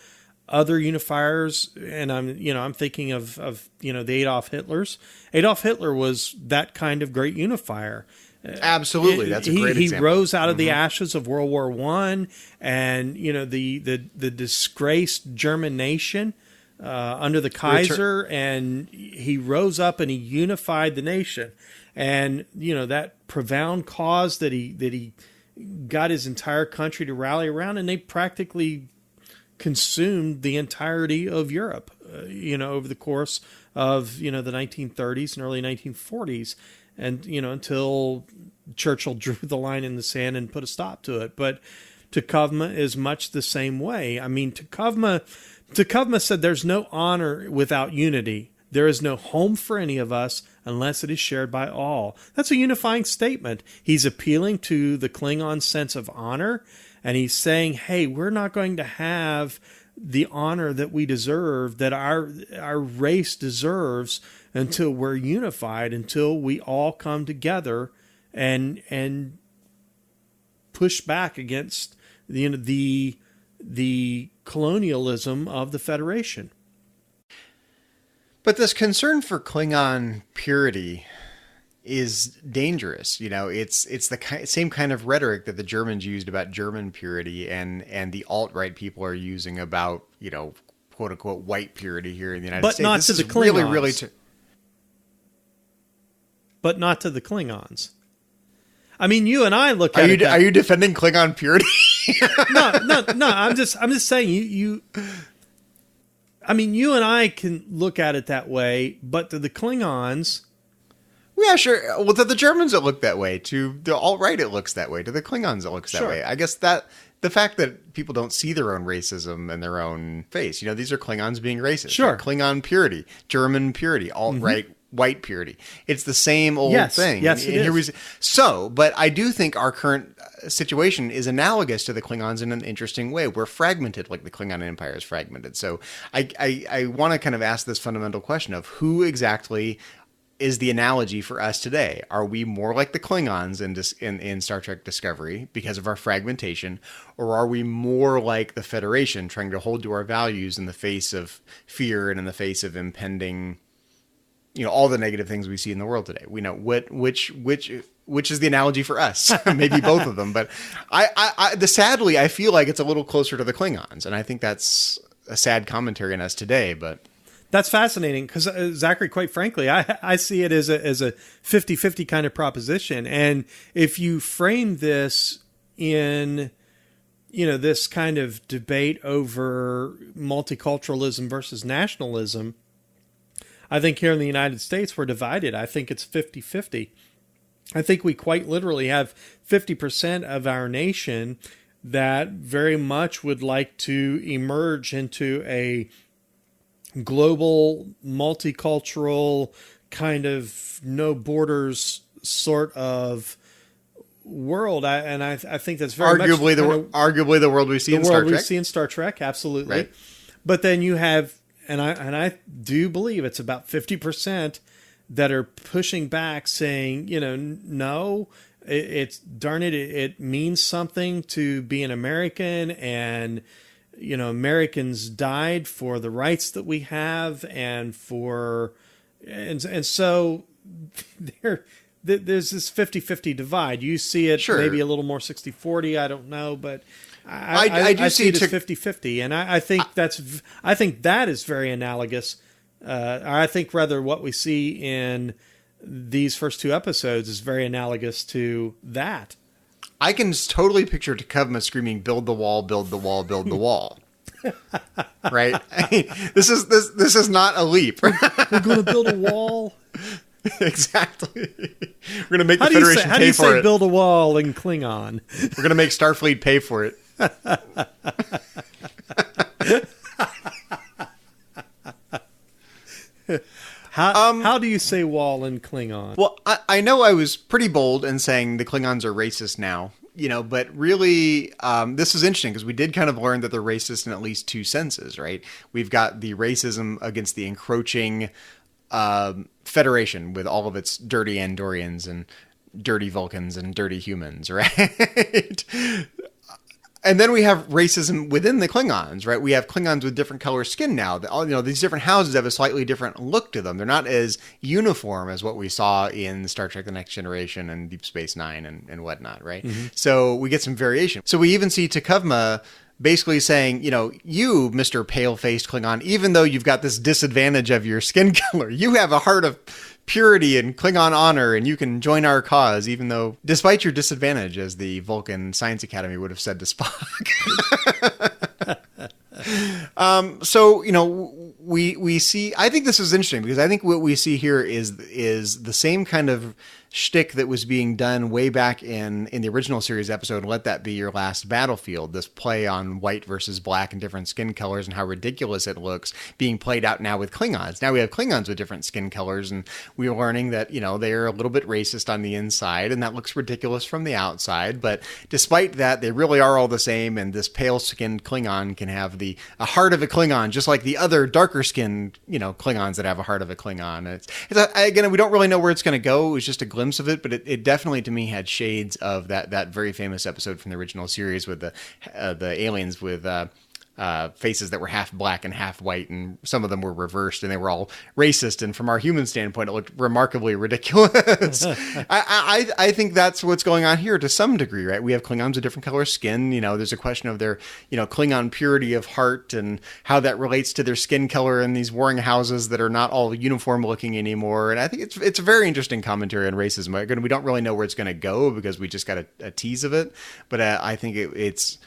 Other unifiers, and I'm thinking of the Adolf Hitlers. Adolf Hitler was that kind of great unifier. Absolutely, that's a great example. He rose out of the ashes of World War I, and the disgraced German nation under the Kaiser, and he rose up and he unified the nation. And, that profound cause that he got his entire country to rally around, and they practically consumed the entirety of Europe, over the course of, the 1930s and early 1940s. And, until Churchill drew the line in the sand and put a stop to it. But T'Kuvma is much the same way. I mean, T'Kuvma said there's no honor without unity. There is no home for any of us unless it is shared by all. That's a unifying statement. He's appealing to the Klingon sense of honor, and he's saying, hey, we're not going to have the honor that we deserve, that our race deserves, until we're unified, until we all come together and push back against the colonialism of the Federation. But this concern for Klingon purity is dangerous. It's the same kind of rhetoric that the Germans used about German purity and the alt-right people are using about, quote unquote, white purity here in the United States. But not to the Klingons. But not to the Klingons. I mean, you and I look at it. Are you defending Klingon purity? No. I'm just saying you. I mean, you and I can look at it that way, but to the Klingons... Yeah, sure. Well, to the Germans it looked that way. To the alt-right it looks that way. To the Klingons it looks that way. I guess the fact that people don't see their own racism in their own face. These are Klingons being racist. Sure. Like Klingon purity, German purity, alt-right, white purity. It's the same old thing. Yes, it is. But I do think our current situation is analogous to the Klingons in an interesting way. We're fragmented, like the Klingon Empire is fragmented. So I want to kind of ask this fundamental question of who exactly is the analogy for us today. Are we more like the Klingons in Star Trek Discovery because of our fragmentation, or are we more like the Federation trying to hold to our values in the face of fear and in the face of impending, all the negative things we see in the world today? We know which is the analogy for us. Maybe both of them, but sadly, I feel like it's a little closer to the Klingons, and I think that's a sad commentary on us today, but. That's fascinating because, Zachary, quite frankly, I see it as a 50-50 kind of proposition. And if you frame this in, this kind of debate over multiculturalism versus nationalism, I think here in the United States, we're divided. I think it's 50-50. I think we quite literally have 50% of our nation that very much would like to emerge into a global, multicultural, kind of no borders sort of world. I think that's very arguably the world we see in Star Trek. The world we see in Star Trek, absolutely. Right. But then you have, and I do believe it's about 50% that are pushing back, saying, no, it means something to be an American, and Americans died for the rights that we have, and so there's this 50-50 divide. You see it maybe a little more 60-40, I don't know, but I see it as 50-50, and I think that is very analogous. I think rather what we see in these first two episodes is very analogous to that. I can totally picture Takuvma screaming, "Build the wall, build the wall, build the wall." Right? This is not a leap. We're going to build a wall. Exactly. We're going to make the Federation pay for it. How do you say build a wall in Klingon? We're going to make Starfleet pay for it. How do you say wall in Klingon? Well, I know I was pretty bold in saying the Klingons are racist now, but really this is interesting because we did kind of learn that they're racist in at least two senses, right? We've got the racism against the encroaching Federation with all of its dirty Andorians and dirty Vulcans and dirty humans, right? And then we have racism within the Klingons, right? We have Klingons with different color skin now. These different houses have a slightly different look to them. They're not as uniform as what we saw in Star Trek The Next Generation and Deep Space Nine and whatnot, right? Mm-hmm. So we get some variation. So we even see Takuvma basically saying, you, Mr. Pale-Faced Klingon, even though you've got this disadvantage of your skin color, you have a heart of purity and Klingon honor, and you can join our cause, even though, despite your disadvantage, as the Vulcan Science Academy would have said to Spock. We see, I think this is interesting because I think what we see here is the same kind of shtick that was being done way back in the original series episode, Let That Be Your Last Battlefield, this play on white versus black and different skin colors and how ridiculous it looks being played out now with Klingons. Now we have Klingons with different skin colors, and we're learning that, they're a little bit racist on the inside, and that looks ridiculous from the outside, but despite that, they really are all the same, and this pale-skinned Klingon can have a heart of a Klingon, just like the other darker-skinned, Klingons that have a heart of a Klingon. Again, we don't really know where it's going to go. It was just a glimpse of it, but it definitely to me had shades of that very famous episode from the original series with the aliens with faces that were half black and half white, and some of them were reversed, and they were all racist, and from our human standpoint it looked remarkably ridiculous. I think that's what's going on here to some degree, right? We have Klingons with different color skin. There's a question of their Klingon purity of heart and how that relates to their skin color in these warring houses that are not all uniform looking anymore. And I think it's a very interesting commentary on racism. Again, we don't really know where it's going to go because we just got a tease of it, but I think it's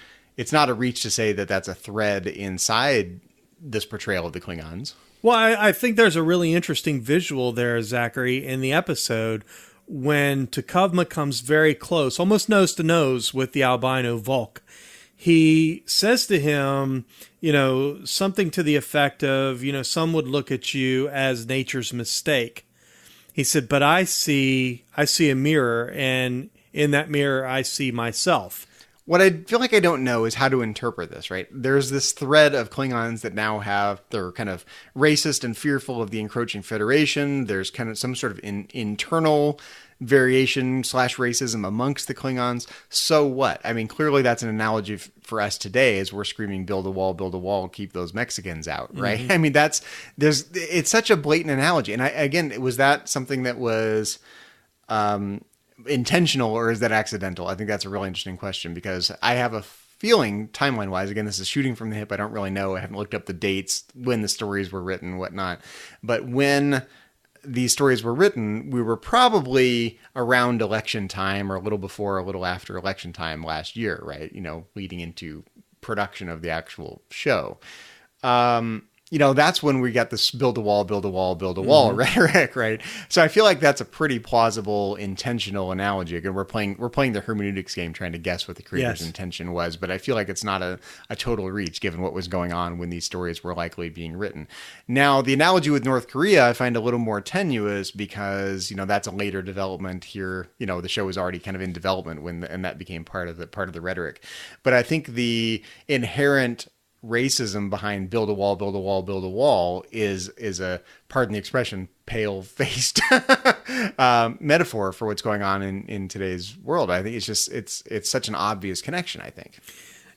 not a reach to say that that's a thread inside this portrayal of the Klingons. Well, I think there's a really interesting visual there, Zachary, in the episode when Takuvma comes very close, almost nose to nose with the albino Vulc. he says to him, something to the effect of, some would look at you as nature's mistake. He said, but I see a mirror, and in that mirror, I see myself. What I feel like I don't know is how to interpret this, right? There's this thread of Klingons that now they're kind of racist and fearful of the encroaching Federation. There's kind of some sort of internal variation / racism amongst the Klingons. So what? I mean, clearly that's an analogy for us today as we're screaming, build a wall, keep those Mexicans out, right? Mm-hmm. I mean, it's such a blatant analogy. And was that something that was intentional, or is that accidental? I think that's a really interesting question, because I have a feeling, timeline wise, again, this is shooting from the hip. I don't really know. I haven't looked up the dates when the stories were written, whatnot. But when these stories were written, we were probably around election time, or a little before, a little after election time last year, right? Leading into production of the actual show. That's when we got this build a wall mm-hmm. rhetoric, right? So I feel like that's a pretty plausible, intentional analogy. Again, we're playing the hermeneutics game, trying to guess what the creator's intention was, but I feel like it's not a total reach given what was going on when these stories were likely being written. Now, the analogy with North Korea I find a little more tenuous, because that's a later development here. The show was already kind of in development and that became part of the rhetoric. But I think the inherent racism behind build a wall is a, pardon the expression, pale-faced metaphor for what's going on in today's world. I think it's such an obvious connection, I think.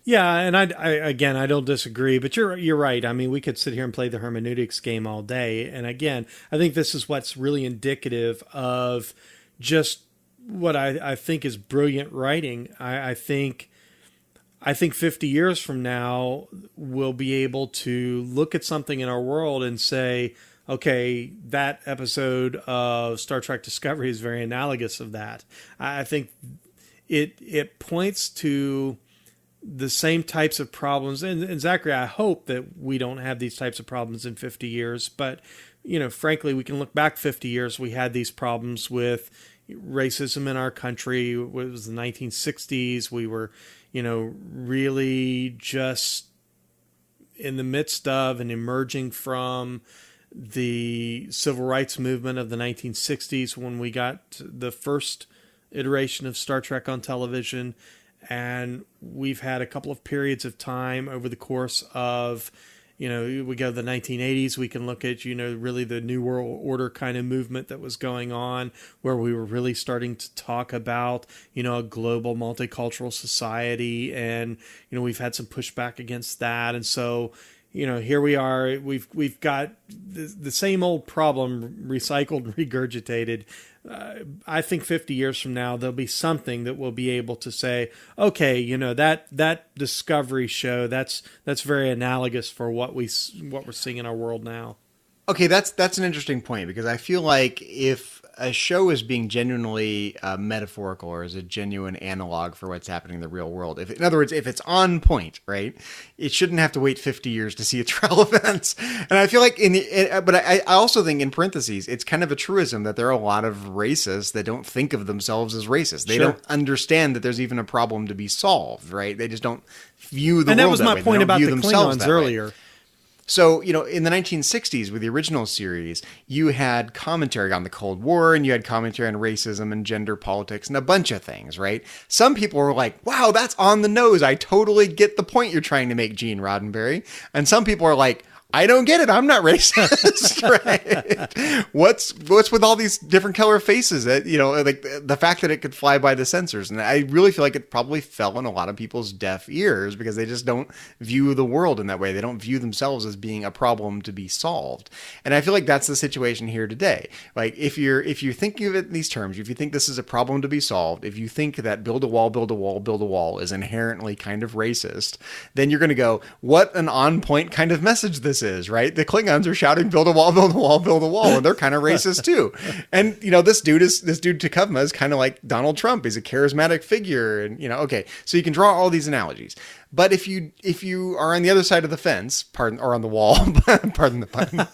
Yeah, and I don't disagree, but you're right. I mean, we could sit here and play the hermeneutics game all day. And again, I think this is what's really indicative of just what I think is brilliant writing. I think 50 years from now, we'll be able to look at something in our world and say, okay, that episode of Star Trek Discovery is very analogous of that. I think it points to the same types of problems. And Zachary, I hope that we don't have these types of problems in 50 years. But, frankly, we can look back 50 years. We had these problems with racism in our country. It was the 1960s. We were really just in the midst of and emerging from the civil rights movement of the 1960s, when we got the first iteration of Star Trek on television. And we've had a couple of periods of time over the course of, we go to the 1980s, we can look at, really the New World Order kind of movement that was going on, where we were really starting to talk about, a global multicultural society. And, we've had some pushback against that. And so, here we are, we've got the same old problem recycled, regurgitated. I think 50 years from now, there'll be something that we'll be able to say, okay, that Discovery show, that's very analogous for what we're seeing in our world now. Okay, that's an interesting point, because I feel like if a show is being genuinely metaphorical, or is a genuine analog for what's happening in the real world, in other words, if it's on point, right, it shouldn't have to wait 50 years to see its relevance. And I feel like but I also think, in parentheses, it's kind of a truism that there are a lot of racists that don't think of themselves as racist. They don't understand that there's even a problem to be solved, right? They just don't view the world that way. And that was my point about the Klingons earlier. So, in the 1960s with the original series, you had commentary on the Cold War, and you had commentary on racism and gender politics and a bunch of things, right? Some people were like, wow, that's on the nose. I totally get the point you're trying to make, Gene Roddenberry. And some people are like, I don't get it. I'm not racist, right? What's with all these different color faces? That, like the fact that it could fly by the censors, and I really feel like it probably fell in a lot of people's deaf ears, because they just don't view the world in that way. They don't view themselves as being a problem to be solved, and I feel like that's the situation here today. Like if you're thinking of it in these terms, if you think this is a problem to be solved, if you think that build a wall is inherently kind of racist, then you're going to go, what an on point kind of message this this is, right? The Klingons are shouting, build a wall, build a wall, build a wall. And they're kind of racist too. And, this dude Takavma is kind of like Donald Trump. He's a charismatic figure. And, okay. So you can draw all these analogies. But if you are on the other side of the fence, or on the wall, pardon the pun,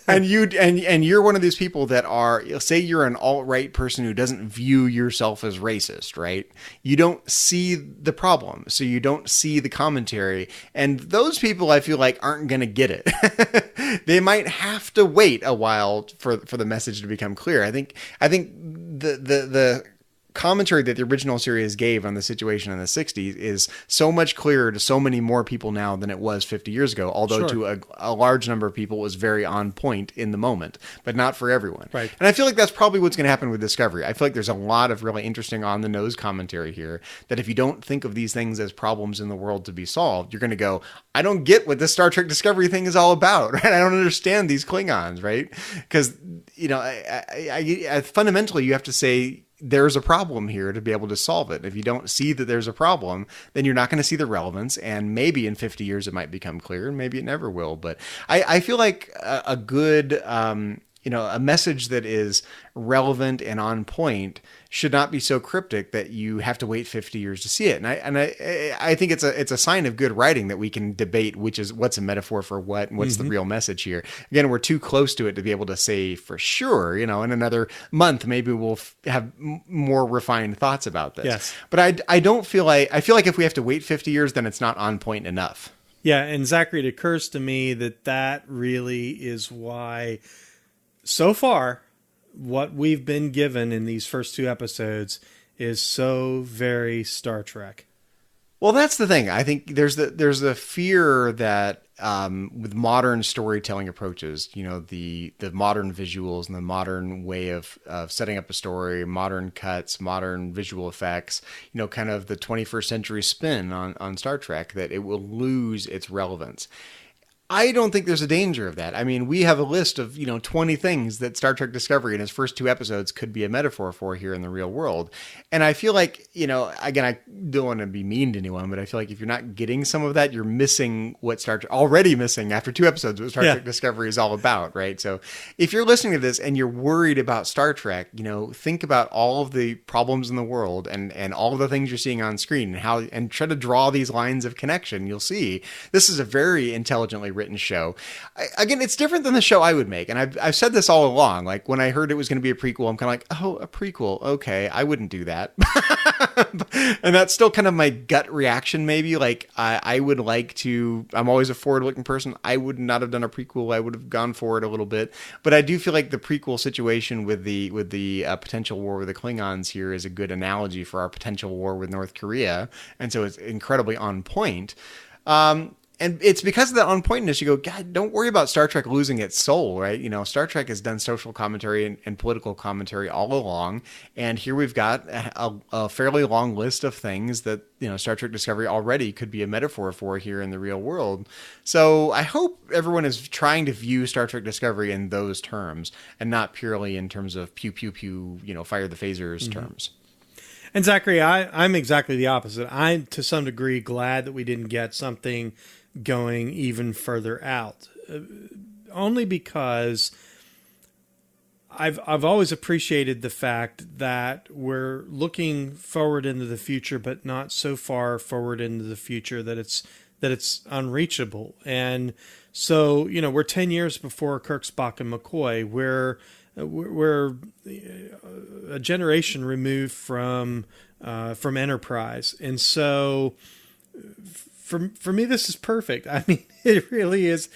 and you're one of these people that are, say you're an alt-right person who doesn't view yourself as racist, right? You don't see the problem, so you don't see the commentary, and those people I feel like aren't going to get it. They might have to wait a while for the message to become clear. I think the commentary that the original series gave on the situation in the 60s is so much clearer to so many more people now than it was 50 years ago, although to a large number of people it was very on point in the moment, but not for everyone. Right. And I feel like that's probably what's going to happen with Discovery. I feel like there's a lot of really interesting on-the-nose commentary here that if you don't think of these things as problems in the world to be solved, you're going to go, I don't get what this Star Trek Discovery thing is all about, right? I don't understand these Klingons, right? Because, I fundamentally you have to say, there's a problem here to be able to solve it. If you don't see that there's a problem, then you're not going to see the relevance. And maybe in 50 years, it might become clear, and maybe it never will. But I feel like a good, a message that is relevant and on point should not be so cryptic that you have to wait 50 years to see it. And I think it's a sign of good writing that we can debate what's a metaphor for what and what's the real message here. Again, we're too close to it to be able to say for sure, in another month, maybe we'll have more refined thoughts about this. Yes. But I feel like if we have to wait 50 years, then it's not on point enough. Yeah. And Zachary, it occurs to me that really is why so far, what we've been given in these first 2 episodes is so very Star Trek. Well, that's the thing. I think there's a fear that with modern storytelling approaches, the modern visuals and the modern way of setting up a story, modern cuts, modern visual effects, kind of the 21st century spin on Star Trek, that it will lose its relevance. I don't think there's a danger of that. I mean, we have a list of, 20 things that Star Trek Discovery in its first 2 episodes could be a metaphor for here in the real world. And I feel like, again, I don't want to be mean to anyone, but I feel like if you're not getting some of that, you're missing what already missing after 2 episodes, what Star Trek Discovery is all about, right? So if you're listening to this and you're worried about Star Trek, think about all of the problems in the world and all of the things you're seeing on screen and try to draw these lines of connection. You'll see this is a very intelligently written show. Again, it's different than the show I would make. And I've said this all along. Like when I heard it was going to be a prequel, I'm kind of like, oh, a prequel. Okay. I wouldn't do that. And that's still kind of my gut reaction. Maybe like I would like to, I'm always a forward looking person. I would not have done a prequel. I would have gone forward a little bit, but I do feel like the prequel situation with the potential war with the Klingons here is a good analogy for our potential war with North Korea. And so it's incredibly on point. And it's because of that on pointness, you go, God, don't worry about Star Trek losing its soul, right? Star Trek has done social commentary and political commentary all along. And here we've got a fairly long list of things that, Star Trek Discovery already could be a metaphor for here in the real world. So I hope everyone is trying to view Star Trek Discovery in those terms and not purely in terms of pew, pew, pew, fire the phasers terms. And Zachary, I'm exactly the opposite. I'm to some degree glad that we didn't get something going even further out, only because I've always appreciated the fact that we're looking forward into the future, but not so far forward into the future that it's unreachable. And so, we're 10 years before Kirk, Spock, and McCoy. We're a generation removed from Enterprise, and so for me, this is perfect. I mean, it really is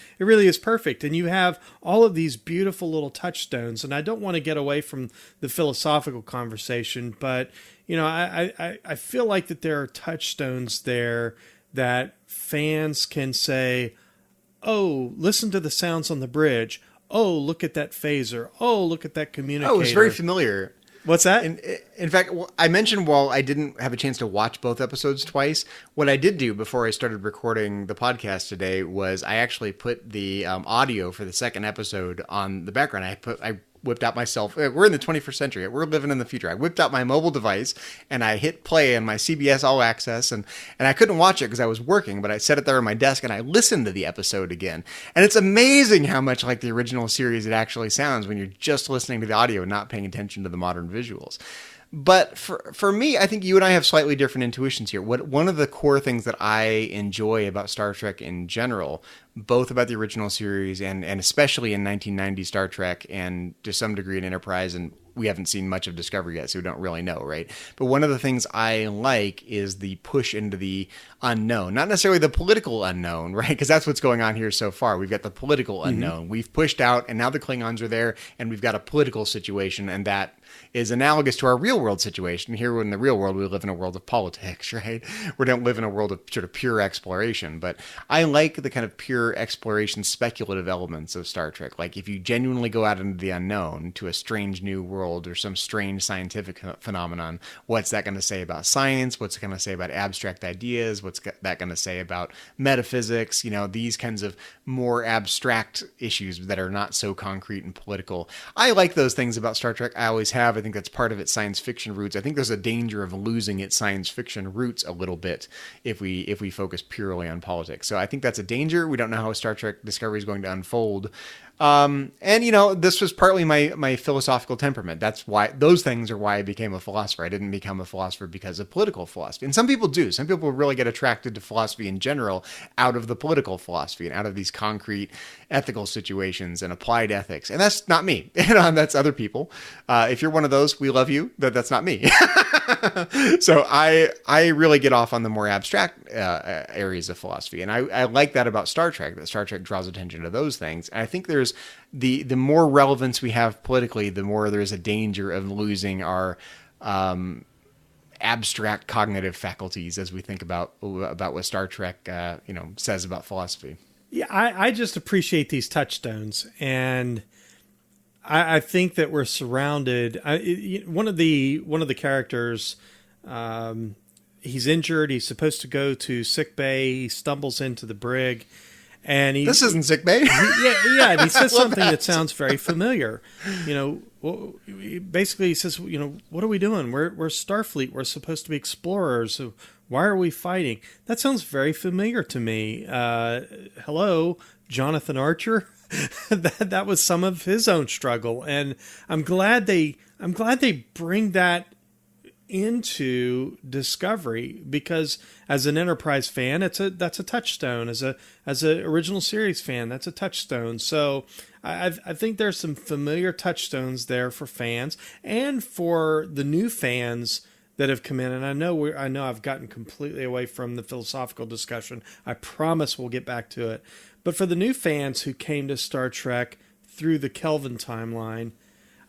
perfect. And you have all of these beautiful little touchstones, and I don't want to get away from the philosophical conversation, but I feel like that there are touchstones there that fans can say, oh, listen to the sounds on the bridge. Oh, look at that phaser. Oh, look at that communicator. Oh, it's very familiar. What's that? In fact, I mentioned while I didn't have a chance to watch both episodes twice, what I did do before I started recording the podcast today was I actually put the audio for the second episode on the background. I whipped out myself. We're in the 21st century. We're living in the future. I whipped out my mobile device and I hit play on my CBS All Access, and I couldn't watch it because I was working, but I set it there on my desk and I listened to the episode again. And it's amazing how much like the original series it actually sounds when you're just listening to the audio and not paying attention to the modern visuals. But for me, I think you and I have slightly different intuitions here. One of the core things that I enjoy about Star Trek in general, both about the original series and especially in 1990 Star Trek and to some degree in Enterprise, and we haven't seen much of Discovery yet, so we don't really know, right? But one of the things I like is the push into the unknown. Not necessarily the political unknown, right? Because that's what's going on here so far. We've got the political unknown. We've pushed out, and now the Klingons are there, and we've got a political situation, and that is analogous to our real world situation. Here in the real world, we live in a world of politics, right? We don't live in a world of sort of pure exploration. But I like the kind of pure exploration, speculative elements of Star Trek. Like if you genuinely go out into the unknown to a strange new world or some strange scientific phenomenon, what's that going to say about science? What's it going to say about abstract ideas? What's that going to say about metaphysics? You know, these kinds of more abstract issues that are not so concrete and political. I like those things about Star Trek. I always have. I think that's part of its science fiction roots. I think there's a danger of losing its science fiction roots a little bit if we focus purely on politics. So I think that's a danger. We don't know how Star Trek Discovery is going to unfold. And, you know, this was partly my philosophical temperament. That's why those things are why I became a philosopher. I didn't become a philosopher because of political philosophy. And some people do. Some people really get attracted to philosophy in general out of the political philosophy and out of these concrete ethical situations and applied ethics. And that's not me. You know, that's other people. If you're one of those, we love you. That's not me. So I really get off on the more abstract areas of philosophy. And I like that about Star Trek, that Star Trek draws attention to those things. And I think there's the more relevance we have politically, the more there's a danger of losing our abstract cognitive faculties as we think about what Star Trek says about philosophy. Yeah, I just appreciate these touchstones, and I think that we're surrounded. One of the characters, he's injured. He's supposed to go to sick bay. He stumbles into the brig, and this isn't sick bay. Yeah, and he says something that sounds very familiar. You know, basically he says, you know, what are we doing? We're Starfleet. We're supposed to be explorers. So why are we fighting? That sounds very familiar to me. Hello, Jonathan Archer. that was some of his own struggle, and I'm glad they bring that into Discovery, because as an Enterprise fan, that's a touchstone. As a original series fan, that's a touchstone. So I think there's some familiar touchstones there for fans and for the new fans that have come in. And I know I've gotten completely away from the philosophical discussion. I promise we'll get back to it. But for the new fans who came to Star Trek through the Kelvin timeline,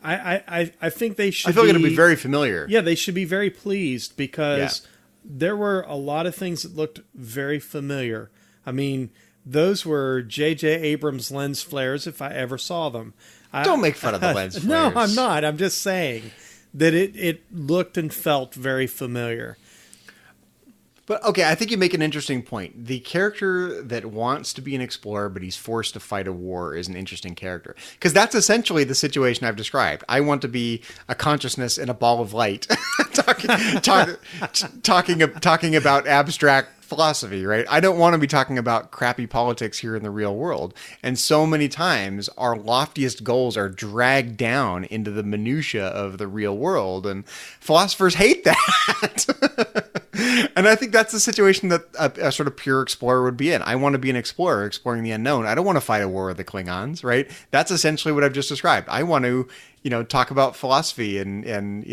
I think they should. I feel like it'll be very familiar. Yeah, they should be very pleased, because there were a lot of things that looked very familiar. I mean, those were J.J. Abrams' lens flares if I ever saw them. Don't make fun of the lens flares. No, I'm not. I'm just saying that it looked and felt very familiar. But okay, I think you make an interesting point. The character that wants to be an explorer, but he's forced to fight a war, is an interesting character. Because that's essentially the situation I've described. I want to be a consciousness in a ball of light, talking about abstract philosophy, right? I don't want to be talking about crappy politics here in the real world. And so many times our loftiest goals are dragged down into the minutia of the real world, and philosophers hate that. And I think that's the situation that a sort of pure explorer would be in. I want to be an explorer exploring the unknown. I don't want to fight a war with the Klingons, right? That's essentially what I've just described. I want to, talk about philosophy and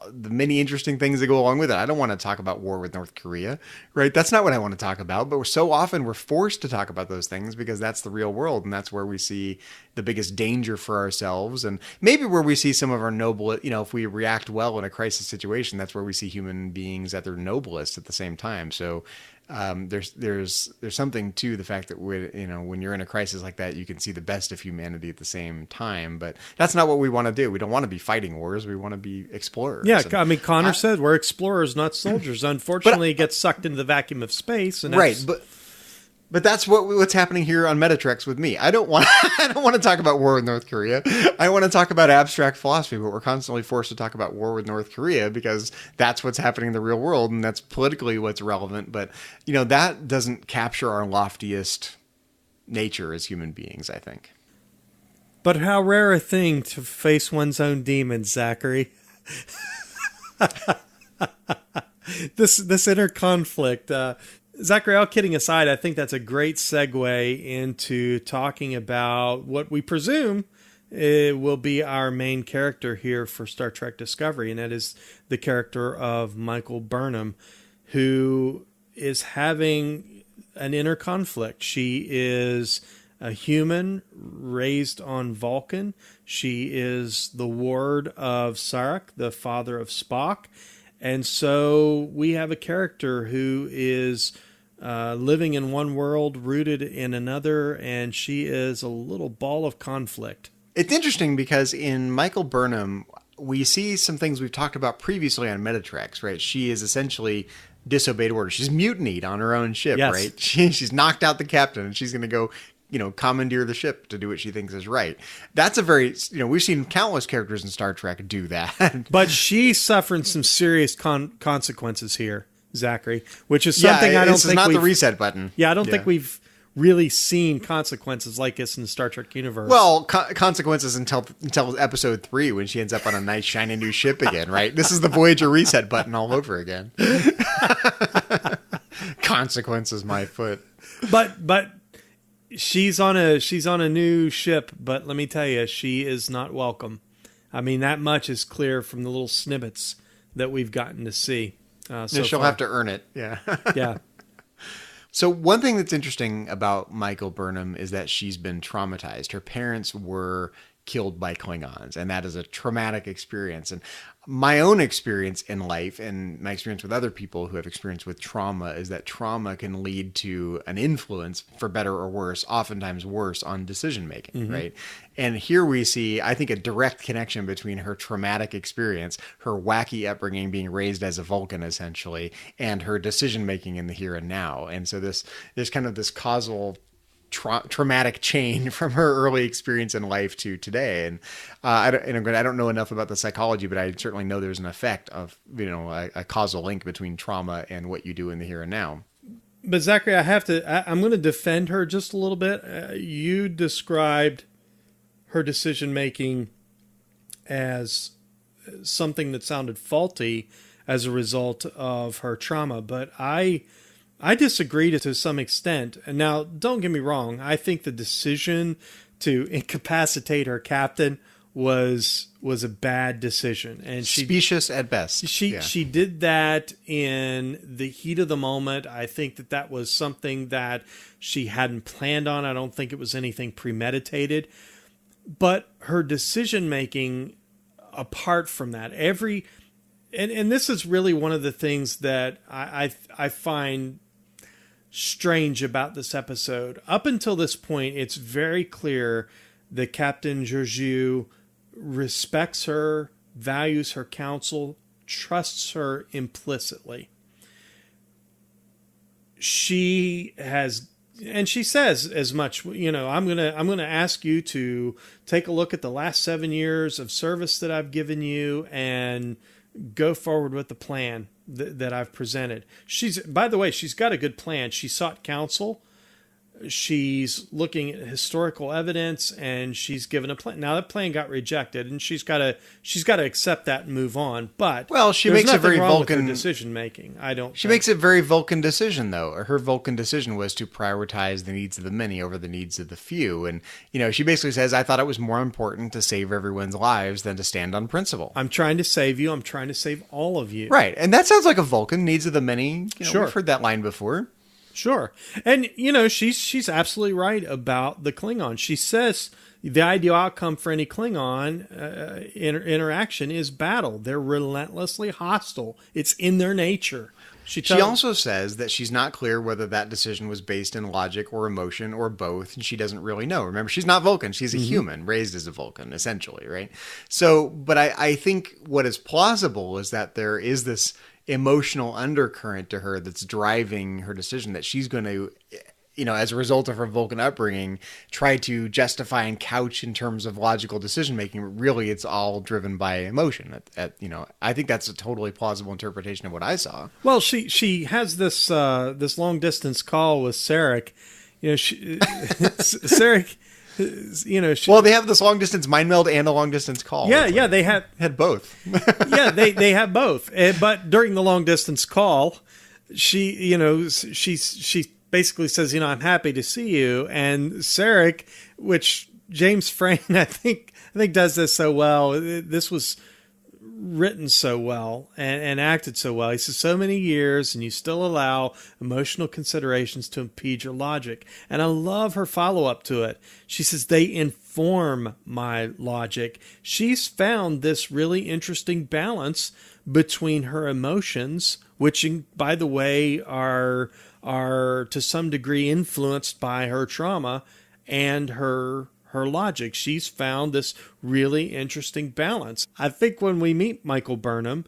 the many interesting things that go along with it. I don't want to talk about war with North Korea, right? That's not what I want to talk about. But so often we're forced to talk about those things because that's the real world, and that's where we see the biggest danger for ourselves, and maybe where we see some of our noble. If we react well in a crisis situation, that's where we see human beings at their noblest at the same time. So there's something to the fact that when you're in a crisis like that, you can see the best of humanity at the same time. But that's not what we want to do. We don't want to be fighting wars. We want to be explorers. Yeah, I mean, Connor said we're explorers, not soldiers. Unfortunately, it gets sucked into the vacuum of space. And right, but But that's what's happening here on Metatrex with me. I don't want to talk about war with North Korea. I want to talk about abstract philosophy, but we're constantly forced to talk about war with North Korea because that's what's happening in the real world and that's politically what's relevant. But, that doesn't capture our loftiest nature as human beings, I think. But how rare a thing to face one's own demons, Zachary. This inner conflict. Zachary, all kidding aside, I think that's a great segue into talking about what we presume will be our main character here for Star Trek Discovery, and that is the character of Michael Burnham, who is having an inner conflict. She is a human raised on Vulcan. She is the ward of Sarek, the father of Spock. And so we have a character who is living in one world, rooted in another, and she is a little ball of conflict. It's interesting because in Michael Burnham, we see some things we've talked about previously on Metatrex, right? She is essentially disobeyed orders. She's mutinied on her own ship, yes. Right? She's knocked out the captain, and she's going to go commandeer the ship to do what she thinks is right. That's a very, we've seen countless characters in Star Trek do that. But she's suffering some serious consequences here, Zachary, which is something I don't think this is not the reset button. Yeah, I don't think we've really seen consequences like this in the Star Trek universe. Well, consequences until episode 3 when she ends up on a nice shiny new ship again, right? This is the Voyager reset button all over again. Consequences, my foot. But she's on a new ship, but let me tell you, she is not welcome. I mean, that much is clear from the little snippets that we've gotten to see. She'll have to earn it. Yeah. Yeah. So one thing that's interesting about Michael Burnham is that she's been traumatized. Her parents were killed by Klingons, and that is a traumatic experience. And my own experience in life and my experience with other people who have experience with trauma is that trauma can lead to an influence, for better or worse, oftentimes worse, on decision making, right? And here we see, I think, a direct connection between her traumatic experience, her wacky upbringing, being raised as a Vulcan essentially, and her decision making in the here and now. And so there's kind of this causal traumatic chain from her early experience in life to today. And I don't know enough about the psychology, but I certainly know there's an effect of, a causal link between trauma and what you do in the here and now. But Zachary, I'm going to defend her just a little bit. You described her decision-making as something that sounded faulty as a result of her trauma, but I disagree to some extent. And now, don't get me wrong. I think the decision to incapacitate her captain was a bad decision, and specious at best. She did that in the heat of the moment. I think that was something that she hadn't planned on. I don't think it was anything premeditated. But her decision making, apart from that, and this is really one of the things that I find strange about this episode. Up until this point, it's very clear that Captain Georgiou respects her, values her counsel, trusts her implicitly. She has, and she says as much, I'm gonna ask you to take a look at the last 7 years of service that I've given you and go forward with the plan that I've presented. By the way, she's got a good plan. She sought counsel. She's looking at historical evidence, and she's given a plan. Now that plan got rejected, and she's got to accept that and move on. But she makes a very Vulcan decision making. She makes a very Vulcan decision, though. Her Vulcan decision was to prioritize the needs of the many over the needs of the few. And she basically says, "I thought it was more important to save everyone's lives than to stand on principle. I'm trying to save you. I'm trying to save all of you." Right, and that sounds like a Vulcan, needs of the many. Sure, we've heard that line before. Sure. And, she's absolutely right about the Klingon. She says the ideal outcome for any Klingon interaction is battle. They're relentlessly hostile. It's in their nature. She also says that she's not clear whether that decision was based in logic or emotion or both, and she doesn't really know. Remember, she's not Vulcan. She's a human, raised as a Vulcan, essentially, right? So, but I think what is plausible is that there is this emotional undercurrent to her that's driving her decision, that she's going to as a result of her Vulcan upbringing, try to justify and couch in terms of logical decision making. But really, it's all driven by emotion. I think that's a totally plausible interpretation of what I saw. Well, she has this this long distance call with Sarek. Sarek. Well, they have this long distance mind meld and a long distance call. Yeah, they had both. Yeah, they have both. But during the long distance call, she basically says, I'm happy to see you. And Sarek, which James Frain, I think does this so well. This was written so well and acted so well. He says, so many years and you still allow emotional considerations to impede your logic. And I love her follow-up to it. She says, they inform my logic. She's found this really interesting balance between her emotions, which, by the way, are to some degree influenced by her trauma, and her logic. She's found this really interesting balance. I think when we meet Michael Burnham,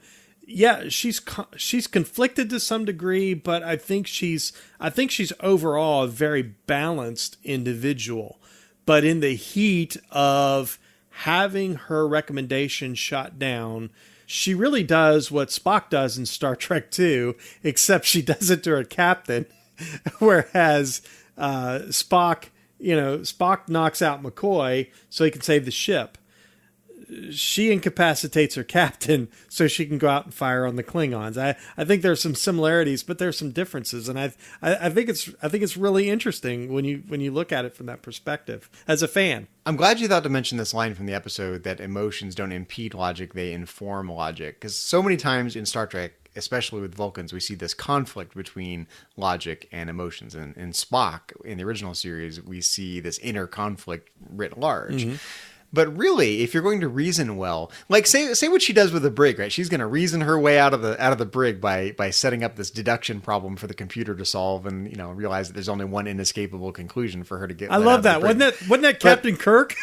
she's conflicted to some degree, but I think she's overall a very balanced individual. But in the heat of having her recommendation shot down, she really does what Spock does in Star Trek II, except she does it to her captain, whereas Spock knocks out McCoy so he can save the ship. She incapacitates her captain so she can go out and fire on the Klingons. I think there's some similarities, but there's some differences, and I think it's really interesting when you look at it from that perspective as a fan. I'm glad you thought to mention this line from the episode that emotions don't impede logic, they inform logic. Because so many times in Star Trek, especially with Vulcans, we see this conflict between logic and emotions. And in Spock, in the original series, we see this inner conflict writ large. Mm-hmm. But really, if you're going to reason well, like say what she does with the brig, right? She's going to reason her way out of the brig by setting up this deduction problem for the computer to solve, and realize that there's only one inescapable conclusion for her to get. I love that. Wasn't that Captain Kirk?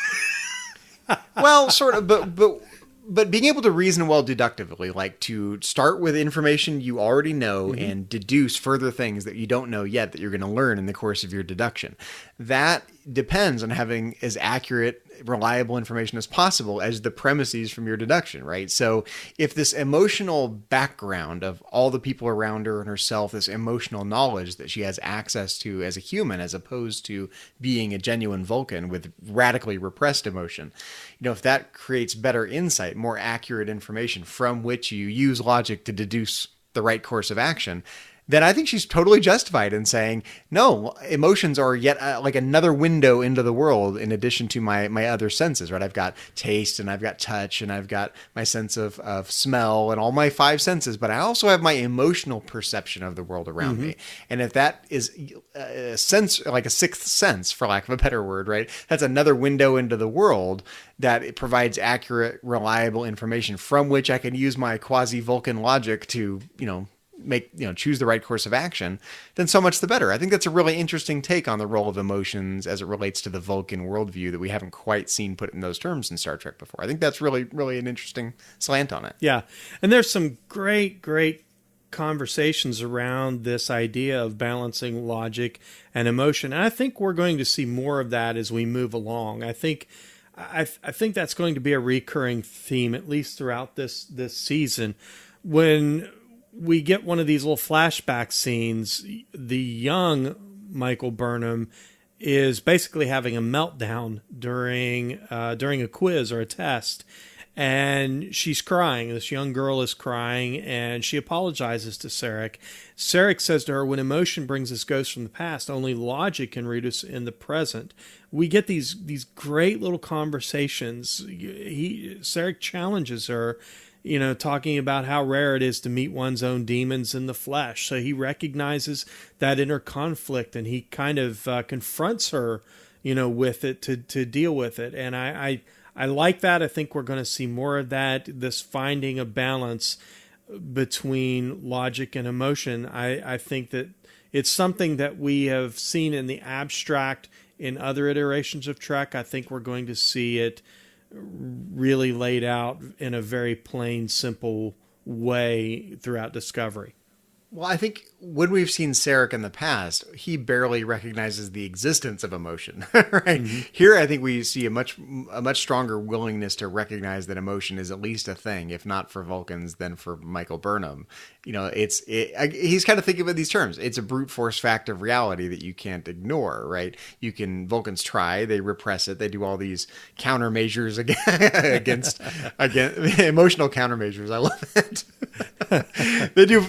Well, sort of, but being able to reason well deductively, like to start with information you already know mm-hmm. and deduce further things that you don't know yet that you're going to learn in the course of your deduction. That depends on having as accurate, reliable information as possible as the premises from your deduction, right? So if this emotional background of all the people around her and herself, this emotional knowledge that she has access to as a human, as opposed to being a genuine Vulcan with radically repressed emotion, if that creates better insight, more accurate information from which you use logic to deduce the right course of action, then I think she's totally justified in saying, no, emotions are yet like another window into the world in addition to my other senses, right? I've got taste and I've got touch and I've got my sense of smell and all my five senses, but I also have my emotional perception of the world around mm-hmm. me. And if that is a sense, like a sixth sense, for lack of a better word, right? That's another window into the world that it provides accurate, reliable information from which I can use my quasi-Vulcan logic to, choose the right course of action, then so much the better. I think that's a really interesting take on the role of emotions as it relates to the Vulcan worldview that we haven't quite seen put in those terms in Star Trek before. I think that's really, really an interesting slant on it. Yeah. And there's some great conversations around this idea of balancing logic and emotion. And I think we're going to see more of that as we move along. I think that's going to be a recurring theme, at least throughout this season. When we get one of these little flashback scenes, the young Michael Burnham is basically having a meltdown during a quiz or a test, and she's crying. This young girl is crying, and she apologizes to Sarek. Sarek says to her, when emotion brings us ghosts from the past, only logic can root us in the present. We get these great little conversations. Sarek challenges her, talking about how rare it is to meet one's own demons in the flesh. So he recognizes that inner conflict, and he kind of confronts her, with it to deal with it. And I like that. I think we're going to see more of that, this finding a balance between logic and emotion. I think that it's something that we have seen in the abstract in other iterations of Trek. I think we're going to see it really laid out in a very plain, simple way throughout Discovery. Well, I think when we've seen Sarek in the past, he barely recognizes the existence of emotion, right? Mm-hmm. Here, I think we see a much stronger willingness to recognize that emotion is at least a thing, if not for Vulcans, then for Michael Burnham. You know, he's kind of thinking about these terms. It's a brute force fact of reality that you can't ignore, right? Vulcans try, they repress it, they do all these countermeasures against emotional countermeasures. I love it.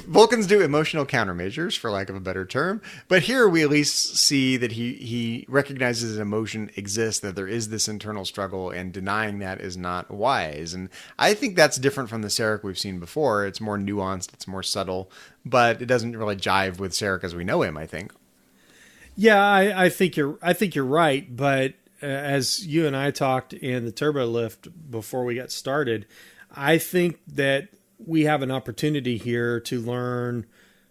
Vulcans do emotional countermeasures, for lack of a better term. But here we at least see that he recognizes emotion exists, that there is this internal struggle, and denying that is not wise. And I think that's different from the Sarek we've seen before. It's more nuanced, it's more subtle, but it doesn't really jive with Sarek as we know him, I think. Yeah, I think you're right. But as you and I talked in the Turbo Lift before we got started, I think that we have an opportunity here to learn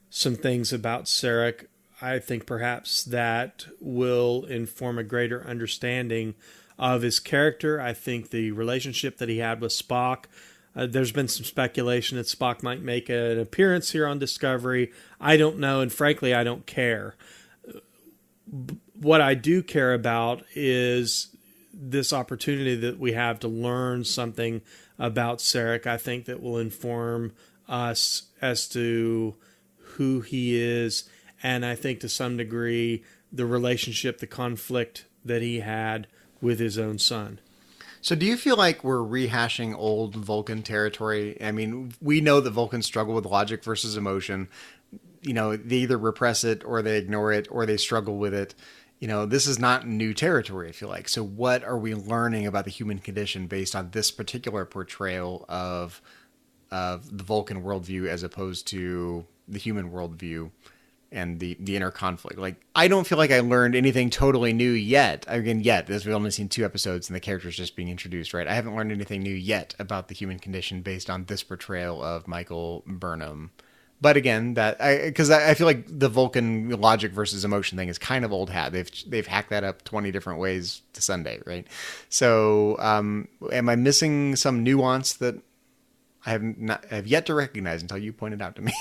some things about Sarek. I think perhaps that will inform a greater understanding of his character. I think the relationship that he had with Spock, there's been some speculation that Spock might make an appearance here on Discovery. I don't know, and frankly, I don't care. What I do care about is this opportunity that we have to learn something about Sarek. I think that will inform us as to who he is, and I think to some degree the relationship, the conflict that he had with his own son. So do you feel like we're rehashing old Vulcan territory? I mean, we know that Vulcans struggle with logic versus emotion. You know, they either repress it or they ignore it or they struggle with it. You know, this is not new territory, I feel like. So what are we learning about the human condition based on this particular portrayal of the Vulcan worldview as opposed to the human worldview and the inner conflict? Like, I don't feel like I learned anything totally new yet. Again, we've only seen 2 episodes and the character's just being introduced, right? I haven't learned anything new yet about the human condition based on this portrayal of Michael Burnham. But again, because I feel like the Vulcan logic versus emotion thing is kind of old hat. They've hacked that up 20 different ways to Sunday, right? So, am I missing some nuance that I have yet to recognize until you pointed out to me?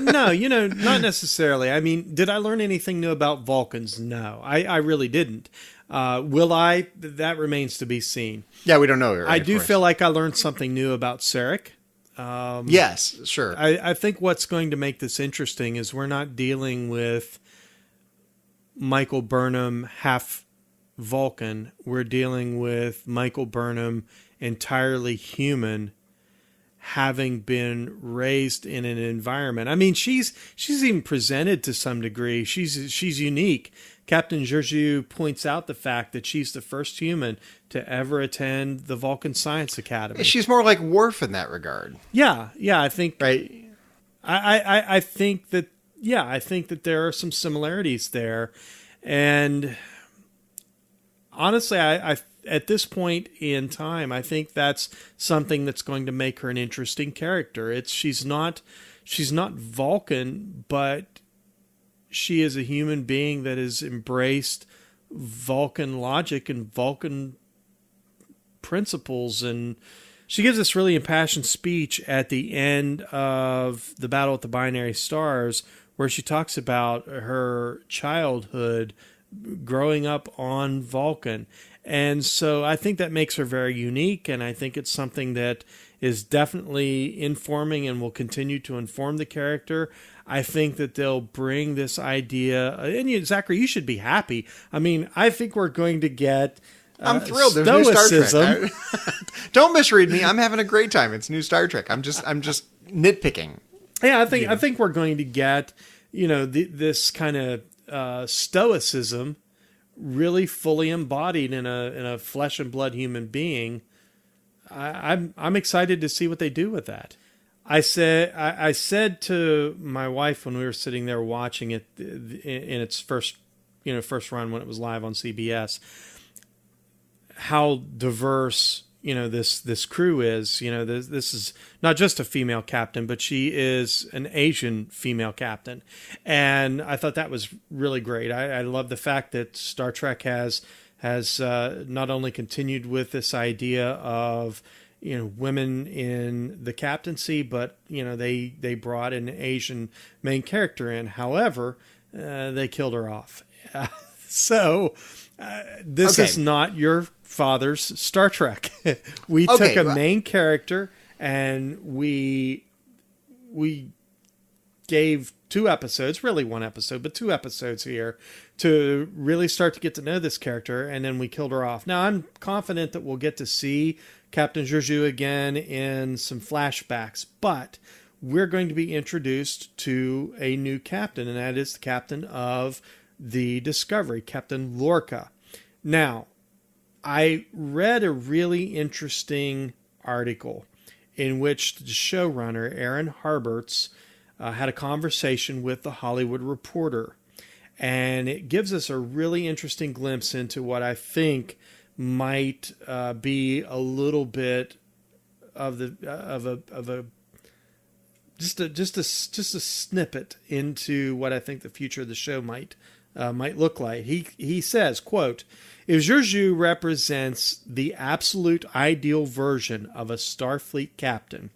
No, not necessarily. I mean, did I learn anything new about Vulcans? No, I really didn't. Will I? That remains to be seen. Yeah, we don't know. Right, I do feel like I learned something new about Sarek. Yes, sure. I think what's going to make this interesting is we're not dealing with Michael Burnham half Vulcan. We're dealing with Michael Burnham entirely human, having been raised in an environment. I mean, she's even presented to some degree. She's unique. Captain Georgiou points out the fact that she's the first human to ever attend the Vulcan Science Academy. She's more like Worf in that regard. Yeah, I think right. I think that there are some similarities there, and honestly, I at this point in time, I think that's something that's going to make her an interesting character. She's not Vulcan, but she is a human being that has embraced Vulcan logic and Vulcan principles. And she gives this really impassioned speech at the end of the Battle at the Binary Stars, where she talks about her childhood growing up on Vulcan. And so I think that makes her very unique, and I think it's something that is definitely informing and will continue to inform the character. I think that they'll bring this idea, and Zachary, you should be happy. I mean, I think we're going to get I'm thrilled. There's new Star Trek. Don't misread me. I'm having a great time. It's new Star Trek. I'm just nitpicking. Yeah, I think we're going to get, this kind of stoicism really fully embodied in a flesh and blood human being. I'm excited to see what they do with that. I said to my wife when we were sitting there watching it in its first run when it was live on CBS, how diverse this crew is. This is not just a female captain, but she is an Asian female captain, and I thought that was really great. I love the fact that Star Trek has not only continued with this idea of women in the captaincy, but they brought an Asian main character in. However, they killed her off. So this is not your father's Star Trek. We took a main character and we gave 2 episodes, really 1 episode, but 2 episodes here to really start to get to know this character, and then we killed her off. Now, I'm confident that we'll get to see Captain Georgiou again in some flashbacks, but we're going to be introduced to a new captain, and that is the captain of the Discovery, Captain Lorca. Now, I read a really interesting article in which the showrunner, Aaron Harberts, had a conversation with the Hollywood Reporter. And it gives us a really interesting glimpse into what I think might be a little bit of just a snippet into what I think the future of the show might look like. He says, quote, "If Georgiou represents the absolute ideal version of a Starfleet captain,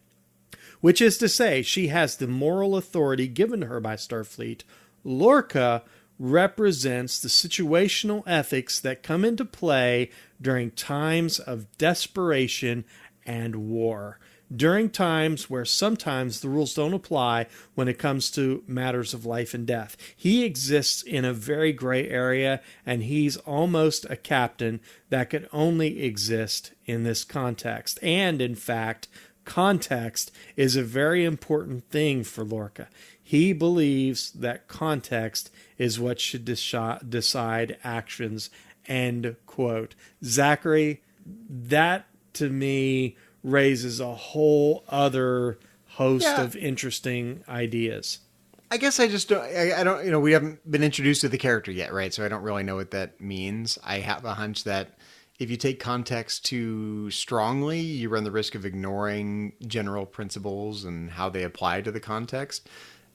which is to say she has the moral authority given her by Starfleet, Lorca represents the situational ethics that come into play during times of desperation and war. During times where sometimes the rules don't apply when it comes to matters of life and death. He exists in a very gray area, and he's almost a captain that could only exist in this context. And in fact, context is a very important thing for Lorca. He believes that context is what should decide actions." End quote. Zachary, that to me raises a whole other host of interesting ideas. I guess I just don't, I don't, we haven't been introduced to the character yet, right? So I don't really know what that means. I have a hunch that if you take context too strongly, you run the risk of ignoring general principles and how they apply to the context.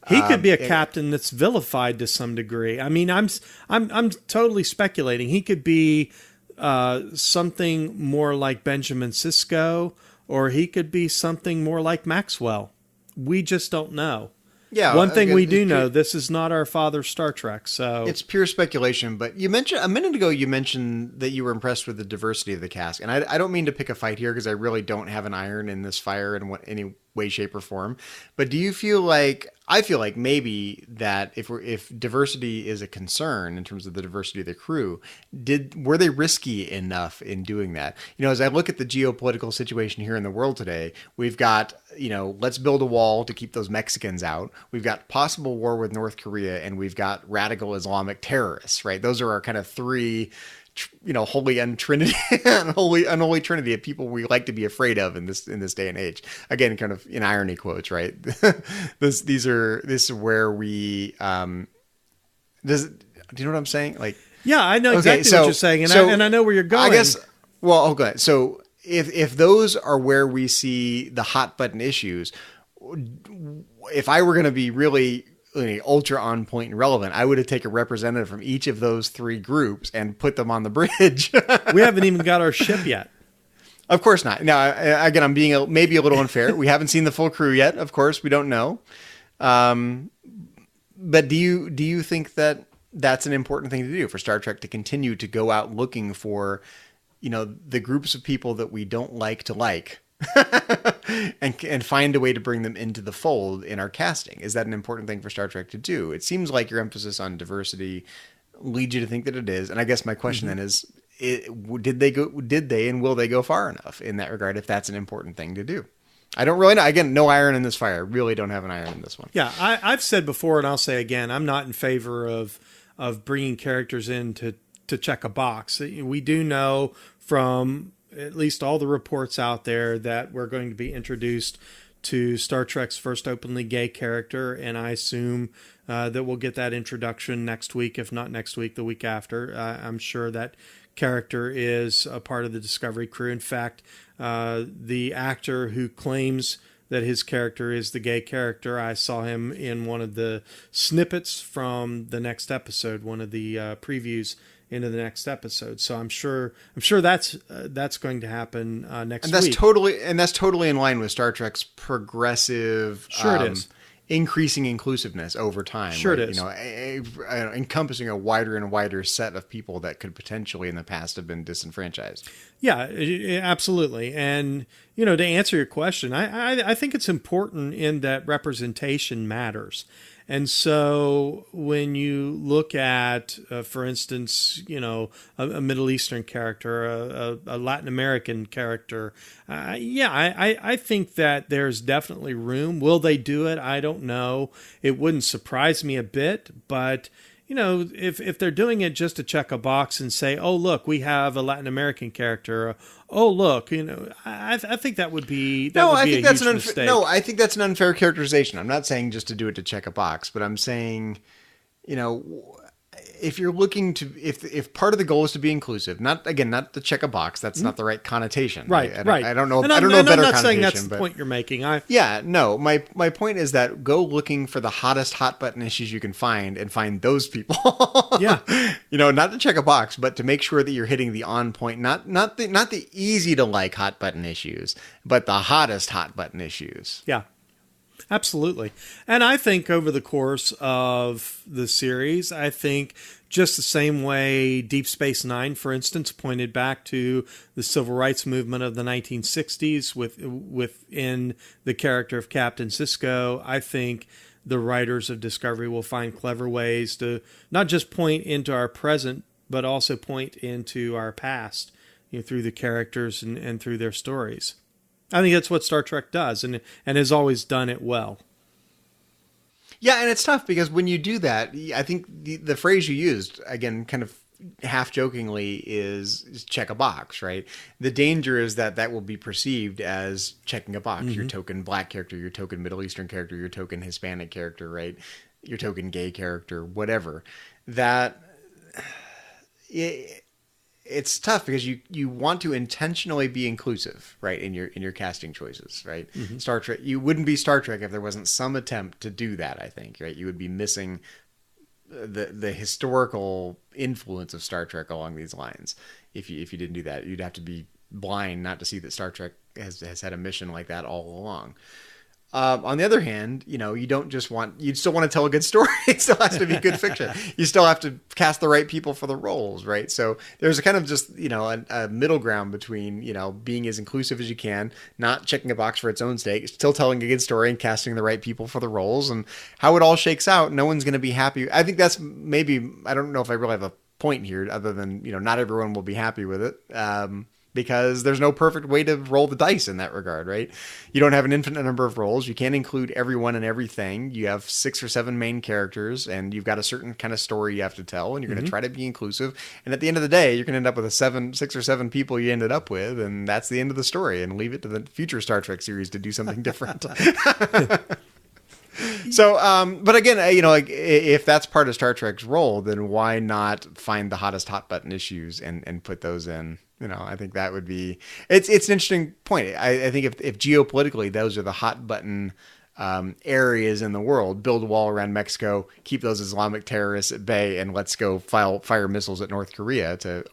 He could be a captain that's vilified to some degree. I mean, I'm totally speculating. He could be something more like Benjamin Sisko, or he could be something more like Maxwell. We just don't know. Yeah. One thing we do know, this is not our father's Star Trek, so it's pure speculation. But you mentioned a minute ago, you mentioned that you were impressed with the diversity of the cast, and I don't mean to pick a fight here because I really don't have an iron in this fire in any way, shape, or form. But do you feel like I feel like maybe that if diversity is a concern in terms of the diversity of the crew, were they risky enough in doing that? As I look at the geopolitical situation here in the world today, we've got, let's build a wall to keep those Mexicans out. We've got possible war with North Korea, and we've got radical Islamic terrorists, right? Those are our kind of 3 holy unholy trinity of people we like to be afraid of in this day and age. Again, kind of in irony quotes, right? this is where we do you know what I'm saying? Like, yeah, I know exactly what you're saying, and I know where you're going. I guess. Well, okay. So if those are where we see the hot button issues, if I were going to be really ultra on point and relevant, I would have taken a representative from each of those 3 groups and put them on the bridge. We haven't even got our ship yet. Of course not. Now, again, I'm being maybe a little unfair. We haven't seen the full crew yet. Of course, we don't know. But do you think that that's an important thing to do for Star Trek, to continue to go out looking for, the groups of people that we don't like to like? and find a way to bring them into the fold in our casting? Is that an important thing for Star Trek to do? It seems like your emphasis on diversity leads you to think that it is. And I guess my question then is, did they and will they go far enough in that regard, if that's an important thing to do? I don't really know. Again, no iron in this fire. I really don't have an iron in this one. Yeah, I've said before, and I'll say again, I'm not in favor of bringing characters in to check a box. We do know from at least all the reports out there that we're going to be introduced to Star Trek's first openly gay character, and I assume that we'll get that introduction next week, if not next week, the week after. I'm sure that character is a part of the Discovery crew. In fact, the actor who claims that his character is the gay character, I saw him in one of the snippets from the next episode, one of the previews into the next episode. So I'm sure that's going to happen next and that's week. Totally in line with Star Trek's progressive. Sure, it is. Increasing inclusiveness over time. Sure, right? it is. Encompassing a wider and wider set of people that could potentially in the past have been disenfranchised. Yeah, absolutely. And, to answer your question, I think it's important in that representation matters. And so when you look at, for instance, a Middle Eastern character, a Latin American character, I think that there's definitely room. Will they do it? I don't know. It wouldn't surprise me a bit, but if they're doing it just to check a box and say, oh, look, we have a Latin American character. Oh, look, I think that would be a huge mistake. No, I think that's an unfair characterization. I'm not saying just to do it to check a box, but I'm saying, if you're looking to, if part of the goal is to be inclusive, not to check a box, that's not the right connotation. Right. I don't know. And I don't know a better I'm not connotation. saying that's the point you're making. My point is that go looking for the hottest hot button issues you can find and find those people. Yeah. Not to check a box, but to make sure that you're hitting the on point, not the easy to like hot button issues, but the hottest hot button issues. Yeah. Absolutely. And I think over the course of the series, I think just the same way Deep Space Nine, for instance, pointed back to the civil rights movement of the 1960s within the character of Captain Sisko, I think the writers of Discovery will find clever ways to not just point into our present, but also point into our past, through the characters and through their stories. I think that's what Star Trek does, and has always done it well. Yeah, and it's tough because when you do that, I think the phrase you used, again, kind of half jokingly, is check a box, right? The danger is that will be perceived as checking a box. Mm-hmm. Your token black character, your token Middle Eastern character, your token Hispanic character, right? Your token gay character, whatever. It's tough because you want to intentionally be inclusive, right, in your casting choices, right? Mm-hmm. Star Trek, you wouldn't be Star Trek if there wasn't some attempt to do that, I think, right? You would be missing the historical influence of Star Trek along these lines if you didn't do that. You'd have to be blind not to see that Star Trek has had a mission like that all along. On the other hand, you still want to tell a good story. It still has to be good fiction. You still have to cast the right people for the roles, right? So there's a kind of just, a middle ground between, being as inclusive as you can, not checking a box for its own sake, still telling a good story and casting the right people for the roles, and how it all shakes out. No one's going to be happy. I think that's maybe, I don't know if I really have a point here other than, not everyone will be happy with it. Because there's no perfect way to roll the dice in that regard, right? You don't have an infinite number of roles. You can't include everyone and everything. You have 6 or 7 main characters, and you've got a certain kind of story you have to tell, and you're going to try to be inclusive. And at the end of the day, you're going to end up with 6 or 7 people you ended up with, and that's the end of the story, and leave it to the future Star Trek series to do something different. So, but again, if that's part of Star Trek's role, then why not find the hottest hot button issues and put those in? I think that would be, it's an interesting point. I think if geopolitically, those are the hot button areas in the world, build a wall around Mexico, keep those Islamic terrorists at bay, and let's go fire missiles at North Korea to,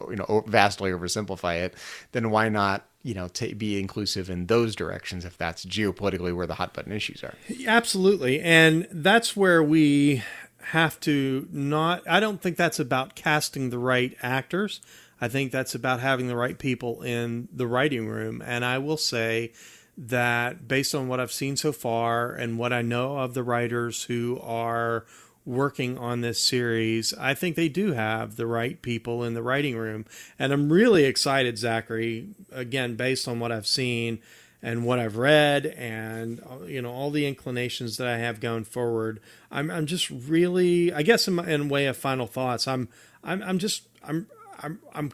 vastly oversimplify it, then why not, be inclusive in those directions if that's geopolitically where the hot button issues are? Absolutely. And that's where we have to I don't think that's about casting the right actors. I think that's about having the right people in the writing room. And I will say that based on what I've seen so far and what I know of the writers who are working on this series, I think they do have the right people in the writing room. And I'm really excited, Zachary, again, based on what I've seen and what I've read and, all the inclinations that I have going forward. I'm just really, I guess in way of final thoughts, I'm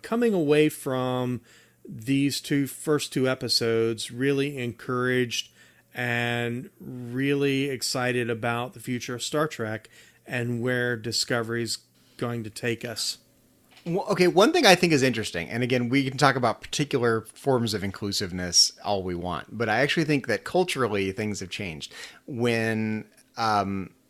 coming away from these first two episodes really encouraged and really excited about the future of Star Trek and where Discovery's going to take us. Well, okay, one thing I think is interesting, and again, we can talk about particular forms of inclusiveness all we want, but I actually think that culturally things have changed. When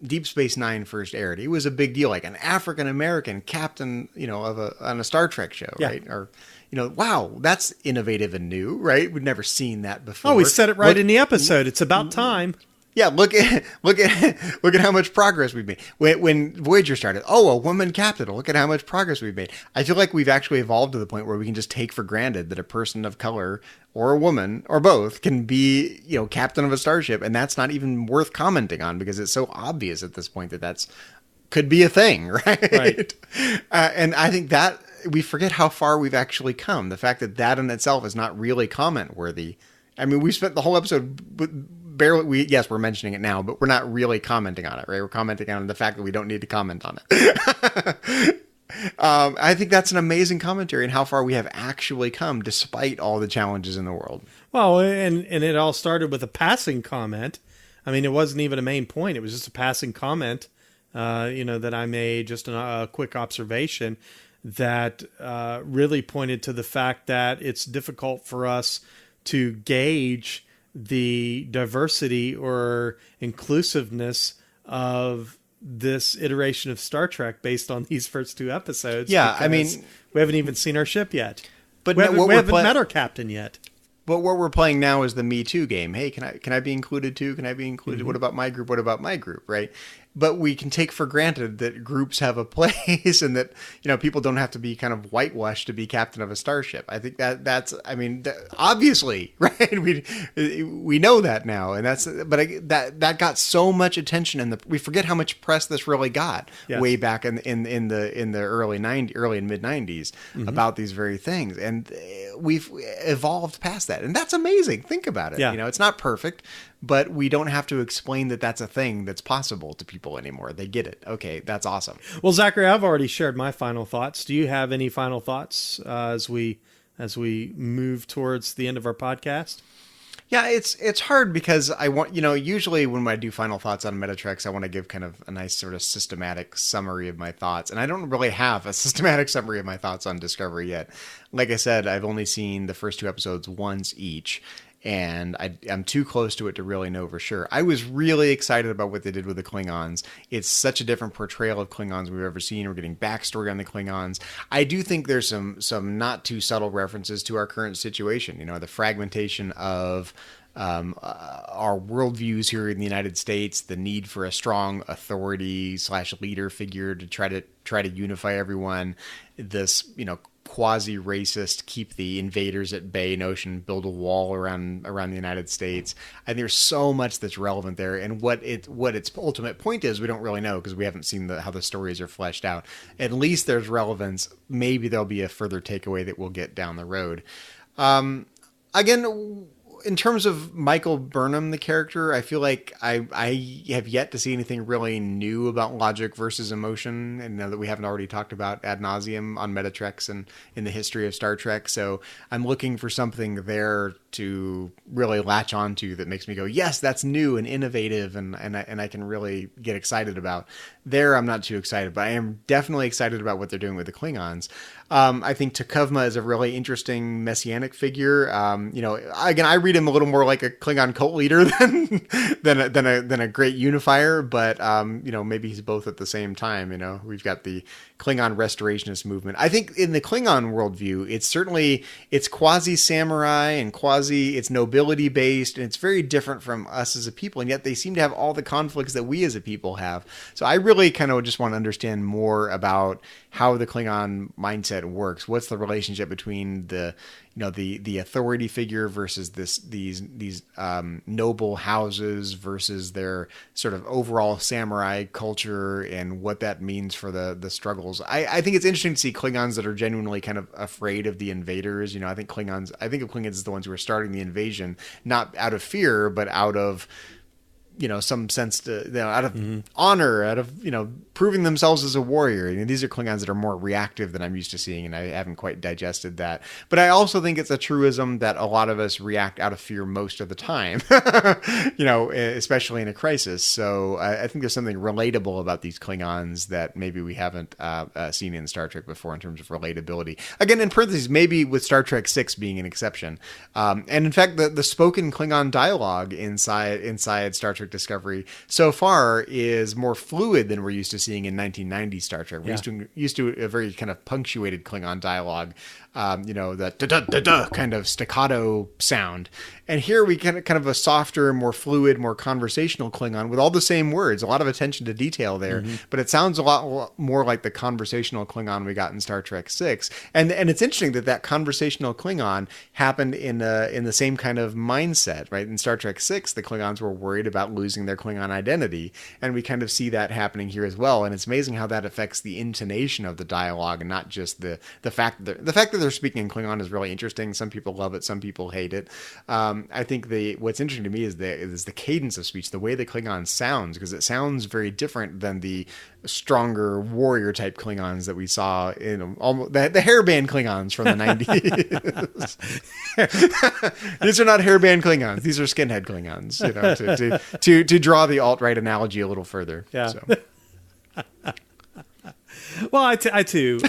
Deep Space Nine first aired, it was a big deal, like an African American captain, on a Star Trek show, Yeah. right? Or, wow, that's innovative and new, right? We've never seen that before. Oh, we said it right in the episode. It's about time. Yeah, look at how much progress we've made. When Voyager started, a woman captain. Look at how much progress we've made. I feel like we've actually evolved to the point where we can just take for granted that a person of color or a woman or both can be, captain of a starship, and that's not even worth commenting on because it's so obvious at this point that could be a thing, right? Right. And I think that we forget how far we've actually come. The fact that in itself is not really comment worthy. I mean, we spent the whole episode barely. We're mentioning it now, but we're not really commenting on it, right? We're commenting on the fact that we don't need to comment on it. I think that's an amazing commentary on how far we have actually come, despite all the challenges in the world. Well, and it all started with a passing comment. I mean, it wasn't even a main point. It was just a passing comment, that I made, just a quick observation that really pointed to the fact that it's difficult for us to gauge the diversity or inclusiveness of this iteration of Star Trek based on these first two episodes. Yeah, I mean, we haven't even seen our ship yet. But we haven't met our captain yet. But what we're playing now is the Me Too game. Hey, can I be included too? Can I be included? Mm-hmm. What about my group? What about my group? Right. But we can take for granted that groups have a place and that, people don't have to be kind of whitewashed to be captain of a starship. I think that's obviously, right. We know that now. And that got so much attention and we forget how much press this really got way back in the early and mid 90s about these very things. And we've evolved past that. And that's amazing. Think about it. Yeah. It's not perfect, but we don't have to explain that that's a thing that's possible to people anymore. They get it. Okay, that's awesome. Well, Zachary, I've already shared my final thoughts. Do you have any final thoughts as we move towards the end of our podcast? Yeah, it's hard because I want, usually when I do final thoughts on Metatreks, I want to give kind of a nice sort of systematic summary of my thoughts. And I don't really have a systematic summary of my thoughts on Discovery yet. Like I said, I've only seen the first two episodes once each. And I'm too close to it to really know for sure. I was really excited about what they did with the Klingons. It's such a different portrayal of Klingons we've ever seen. We're getting backstory on the Klingons. I do think there's some not too subtle references to our current situation. The fragmentation of our worldviews here in the United States, the need for a strong authority / leader figure to try to unify everyone. This, quasi-racist, keep the invaders at bay notion, build a wall around the United States. And there's so much that's relevant there. And what its ultimate point is, we don't really know because we haven't seen how the stories are fleshed out. At least there's relevance. Maybe there'll be a further takeaway that we'll get down the road. Again, in terms of Michael Burnham, the character, I feel like I have yet to see anything really new about logic versus emotion, and that we haven't already talked about ad nauseum on Metatreks and in the history of Star Trek. So I'm looking for something there to really latch onto that makes me go, yes, that's new and innovative, and I can really get excited about. There, I'm not too excited, but I am definitely excited about what they're doing with the Klingons. I think T'Kuvma is a really interesting messianic figure. Again, I read him a little more like a Klingon cult leader than a great unifier, but maybe he's both at the same time. We've got the Klingon restorationist movement. I think in the Klingon worldview, it's quasi samurai and it's nobility based, and it's very different from us as a people, and yet they seem to have all the conflicts that we as a people have. So I really kind of just want to understand more about how the Klingon mindset works. What's the relationship between the authority figure versus these noble houses versus their sort of overall samurai culture, and what that means for the struggles. I think it's interesting to see Klingons that are genuinely kind of afraid of the invaders. I think of Klingons as the ones who are starting the invasion, not out of fear, but out of some sense to, out of honor, out of, proving themselves as a warrior. These are Klingons that are more reactive than I'm used to seeing, and I haven't quite digested that. But I also think it's a truism that a lot of us react out of fear most of the time, especially in a crisis. So I think there's something relatable about these Klingons that maybe we haven't seen in Star Trek before in terms of relatability. Again, in parentheses, maybe with Star Trek 6 being an exception. And in fact, the spoken Klingon dialogue inside Star Trek Trek Discovery so far is more fluid than we're used to seeing in 1990 Star Trek. We're used to a very kind of punctuated Klingon dialogue, the da-da-da-da kind of staccato sound. And here we kind of a softer, more fluid, more conversational Klingon with all the same words, a lot of attention to detail there, but it sounds a lot more like the conversational Klingon we got in Star Trek 6. And it's interesting that conversational Klingon happened in the same kind of mindset, right? In Star Trek 6, the Klingons were worried about losing their Klingon identity, and we kind of see that happening here as well. And it's amazing how that affects the intonation of the dialogue, and not just the fact that they're speaking in Klingon is really interesting. Some people love it, some people hate it. I think what's interesting to me is the cadence of speech, the way the Klingon sounds, because it sounds very different than the stronger warrior type Klingons that we saw in almost the hairband Klingons from the 90s. These are not hairband Klingons; these are skinhead Klingons. To draw the alt-right analogy a little further. Yeah. So. Well, I too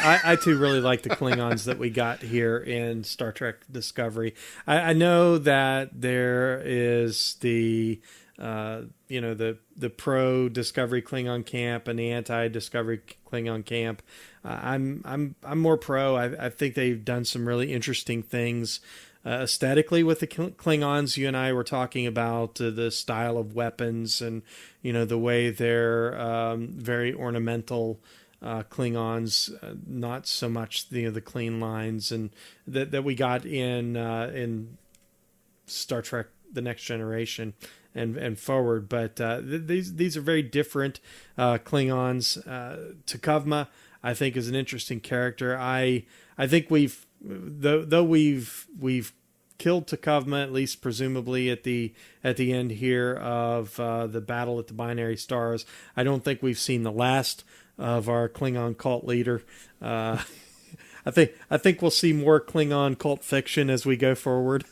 really like the Klingons that we got here in Star Trek Discovery. I know that there is the pro Discovery Klingon camp and the anti Discovery Klingon camp. I'm more pro. I think they've done some really interesting things aesthetically with the Klingons. You and I were talking about the style of weapons and the way they're very ornamental. Klingons, not so much the clean lines and that we got in Star Trek: The Next Generation and forward. But these are very different Klingons. T'Kuvma, I think, is an interesting character. I think we've killed T'Kuvma, at least presumably at the end here of the battle at the Binary Stars. I don't think we've seen the last of our Klingon cult leader. I think we'll see more Klingon cult fiction as we go forward.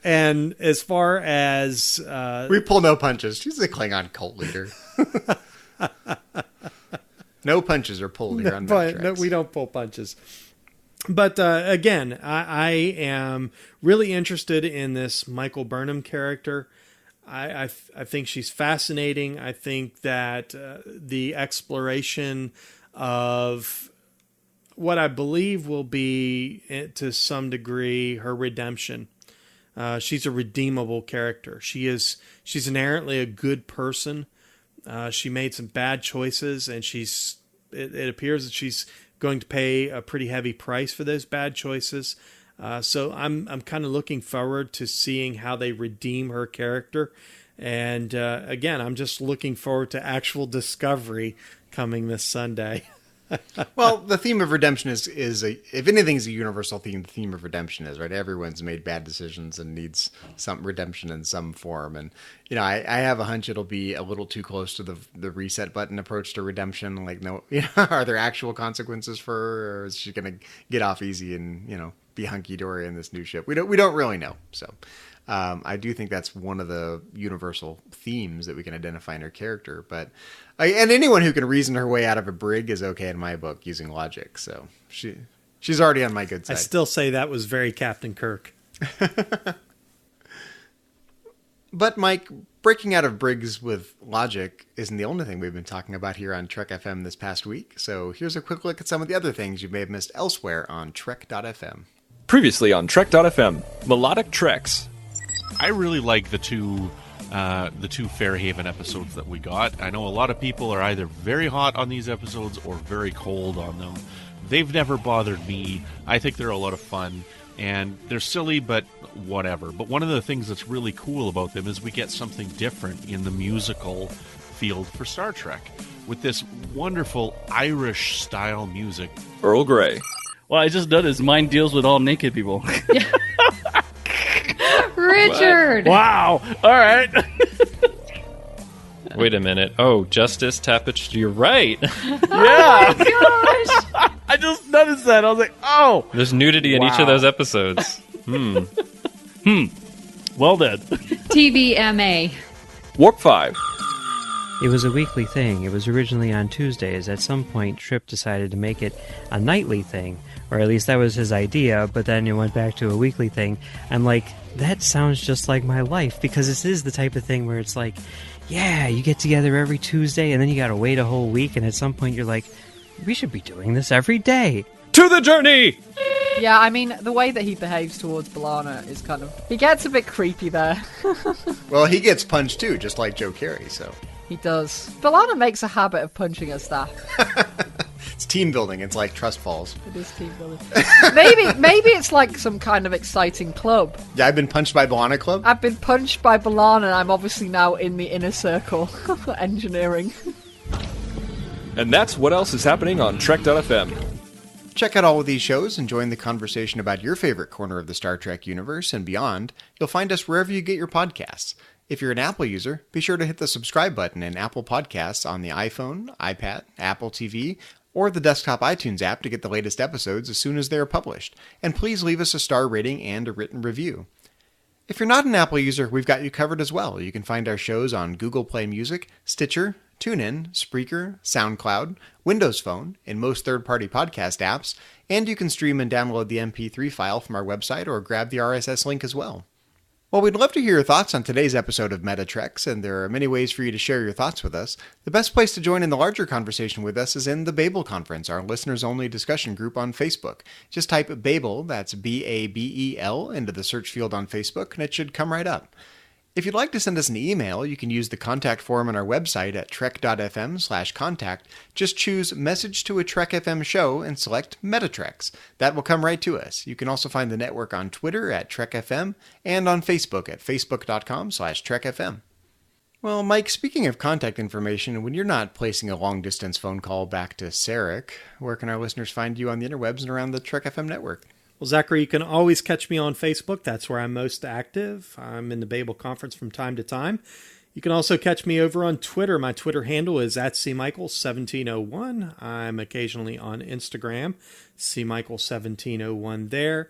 And as far as we pull no punches. She's a Klingon cult leader. No punches are pulled here on Trek. No, we don't pull punches. But again, I am really interested in this Michael Burnham character. I think she's fascinating. I think that the exploration of what I believe will be, to some degree, her redemption. She's a redeemable character. She's inherently a good person. She made some bad choices, and it appears that she's going to pay a pretty heavy price for those bad choices. So I'm kind of looking forward to seeing how they redeem her character. And again, I'm just looking forward to actual Discovery coming this Sunday. Well, the theme of redemption is if anything is a universal theme, the theme of redemption is, right? Everyone's made bad decisions and needs some redemption in some form. And, I have a hunch it'll be a little too close to the reset button approach to redemption. Like, no, are there actual consequences for her, or is she going to get off easy and, be hunky-dory in this new ship? We don't really know. So I do think that's one of the universal themes that we can identify in her character. But and anyone who can reason her way out of a brig is okay in my book using logic. So she's already on my good side. I still say that was very Captain Kirk. But Mike, breaking out of brigs with logic isn't the only thing we've been talking about here on Trek FM this past week. So here's a quick look at some of the other things you may have missed elsewhere on Trek.fm. Previously on Trek.fm, Melodic Treks. I really like the two Fairhaven episodes that we got. I know a lot of people are either very hot on these episodes or very cold on them. They've never bothered me. I think they're a lot of fun, and they're silly, but whatever. But one of the things that's really cool about them is we get something different in the musical field for Star Trek with this wonderful Irish-style music. Earl Grey. Well, I just noticed mine deals with all naked people. Richard! Wow! All right. Wait a minute. Oh, Justice Tapich, you're right. Yeah! Oh my gosh! I just noticed that. I was like, oh! There's nudity in each of those episodes. Well then. TVMA. Warp 5. It was a weekly thing. It was originally on Tuesdays. At some point, Tripp decided to make it a nightly thing. Or at least that was his idea, but then it went back to a weekly thing. And that sounds just like my life, because this is the type of thing where it's like, yeah, you get together every Tuesday and then you gotta wait a whole week, and at some point you're like, we should be doing this every day. To the journey! Yeah, I mean, the way that he behaves towards B'Elanna is kind of... He gets a bit creepy there. Well, he gets punched too, just like Joe Carey, so... He does. B'Elanna makes a habit of punching her staff. It's team building. It's like trust falls. It is team building. Maybe it's like some kind of exciting club. Yeah, I've been punched by B'Elanna Club. I've been punched by B'Elanna, and I'm obviously now in the inner circle. Engineering. And that's what else is happening on Trek.fm. Check out all of these shows and join the conversation about your favorite corner of the Star Trek universe and beyond. You'll find us wherever you get your podcasts. If you're an Apple user, be sure to hit the subscribe button in Apple Podcasts on the iPhone, iPad, Apple TV, or the desktop iTunes app to get the latest episodes as soon as they are published. And please leave us a star rating and a written review. If you're not an Apple user, we've got you covered as well. You can find our shows on Google Play Music, Stitcher, TuneIn, Spreaker, SoundCloud, Windows Phone, and most third-party podcast apps, and you can stream and download the MP3 file from our website or grab the RSS link as well. Well, we'd love to hear your thoughts on today's episode of MetaTreks, and there are many ways for you to share your thoughts with us. The best place to join in the larger conversation with us is in the Babel Conference, our listeners-only discussion group on Facebook. Just type Babel, that's B-A-B-E-L, into the search field on Facebook, and it should come right up. If you'd like to send us an email, you can use the contact form on our website at trek.fm/contact. Just choose Message to a Trek FM Show and select MetaTreks. That will come right to us. You can also find the network on Twitter at TrekFM and on Facebook at facebook.com/TrekFM. Well, Mike, speaking of contact information, when you're not placing a long-distance phone call back to Sarek, where can our listeners find you on the interwebs and around the Trek FM network? Well, Zachary, you can always catch me on Facebook. That's where I'm most active. I'm in the Babel Conference from time to time. You can also catch me over on Twitter. My Twitter handle is at cmichael1701. I'm occasionally on Instagram, cmichael1701 there.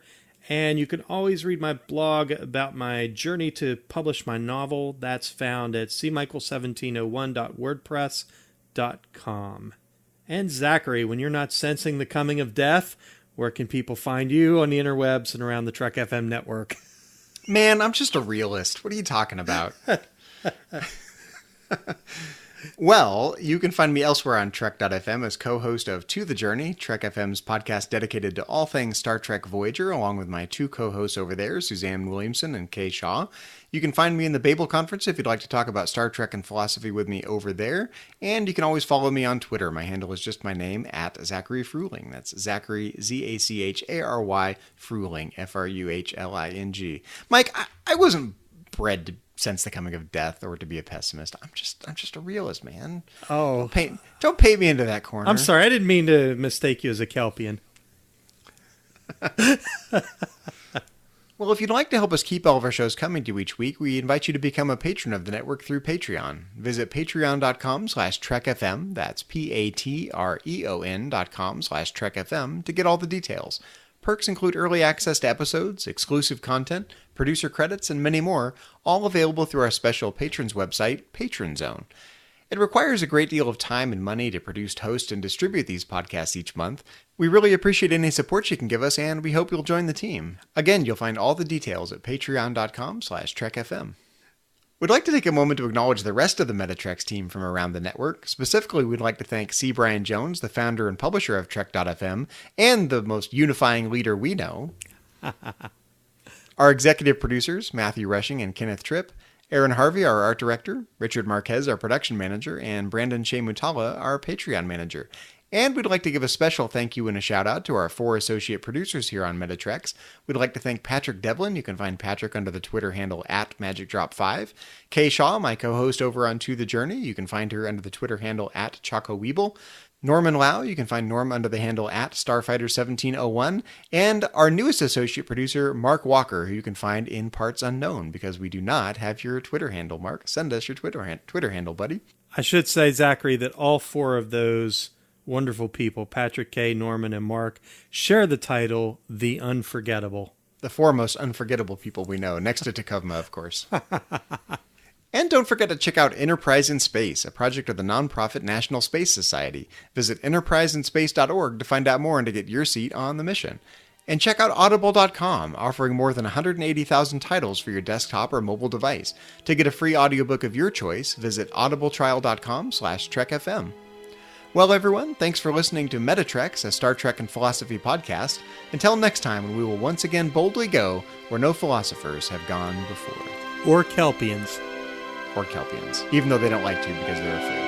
And you can always read my blog about my journey to publish my novel. That's found at cmichael1701.wordpress.com. And Zachary, when you're not sensing the coming of death, where can people find you on the interwebs and around the Trek FM network? Man, I'm just a realist. What are you talking about? Well, you can find me elsewhere on Trek.fm as co-host of To the Journey, Trek FM's podcast dedicated to all things Star Trek Voyager, along with my two co-hosts over there, Suzanne Williamson and Kay Shaw. You can find me in the Babel Conference if you'd like to talk about Star Trek and philosophy with me over there. And you can always follow me on Twitter. My handle is just my name, at Zachary Fruhling. That's Zachary, Z-A-C-H-A-R-Y, Fruhling, F-R-U-H-L-I-N-G. Mike, I wasn't bred to sense the coming of death or to be a pessimist. I'm just a realist, man. Oh. Don't paint me into that corner. I'm sorry, I didn't mean to mistake you as a Kelpian. Well, if you'd like to help us keep all of our shows coming to you each week, we invite you to become a patron of the network through Patreon. Visit patreon.com/trekfm, that's patreon.com/trekfm, to get all the details. Perks include early access to episodes, exclusive content, producer credits, and many more, all available through our special patrons website, Patron Zone. It requires a great deal of time and money to produce, host, and distribute these podcasts each month. We really appreciate any support you can give us, and we hope you'll join the team. Again, you'll find all the details at patreon.com/trekfm. We'd like to take a moment to acknowledge the rest of the MetaTreks team from around the network. Specifically, we'd like to thank C. Brian Jones, the founder and publisher of Trek.fm, and the most unifying leader we know. Our executive producers, Matthew Rushing and Kenneth Tripp, Aaron Harvey, our art director, Richard Marquez, our production manager, and Brandon Shea Mutala, our Patreon manager. And we'd like to give a special thank you and a shout out to our 4 associate producers here on MetaTreks. We'd like to thank Patrick Devlin. You can find Patrick under the Twitter handle at MagicDrop5. Kay Shaw, my co-host over on To the Journey. You can find her under the Twitter handle at Choco Weeble. Norman Lau, you can find Norm under the handle at Starfighter1701. And our newest associate producer, Mark Walker, who you can find in Parts Unknown, because we do not have your Twitter handle, Mark. Send us your Twitter handle, buddy. I should say, Zachary, that all 4 of those wonderful people, Patrick K., Norman, and Mark, share the title, The Unforgettable. The 4 most unforgettable people we know, next to Takuvma, of course. And don't forget to check out Enterprise in Space, a project of the nonprofit National Space Society. Visit enterpriseinspace.org to find out more and to get your seat on the mission. And check out audible.com, offering more than 180,000 titles for your desktop or mobile device. To get a free audiobook of your choice, visit audibletrial.com/trekfm. Well, everyone, thanks for listening to Metatreks, a Star Trek and philosophy podcast. Until next time, when we will once again boldly go where no philosophers have gone before. Or Kelpians. Or Kelpians, even though they don't like to because they're afraid.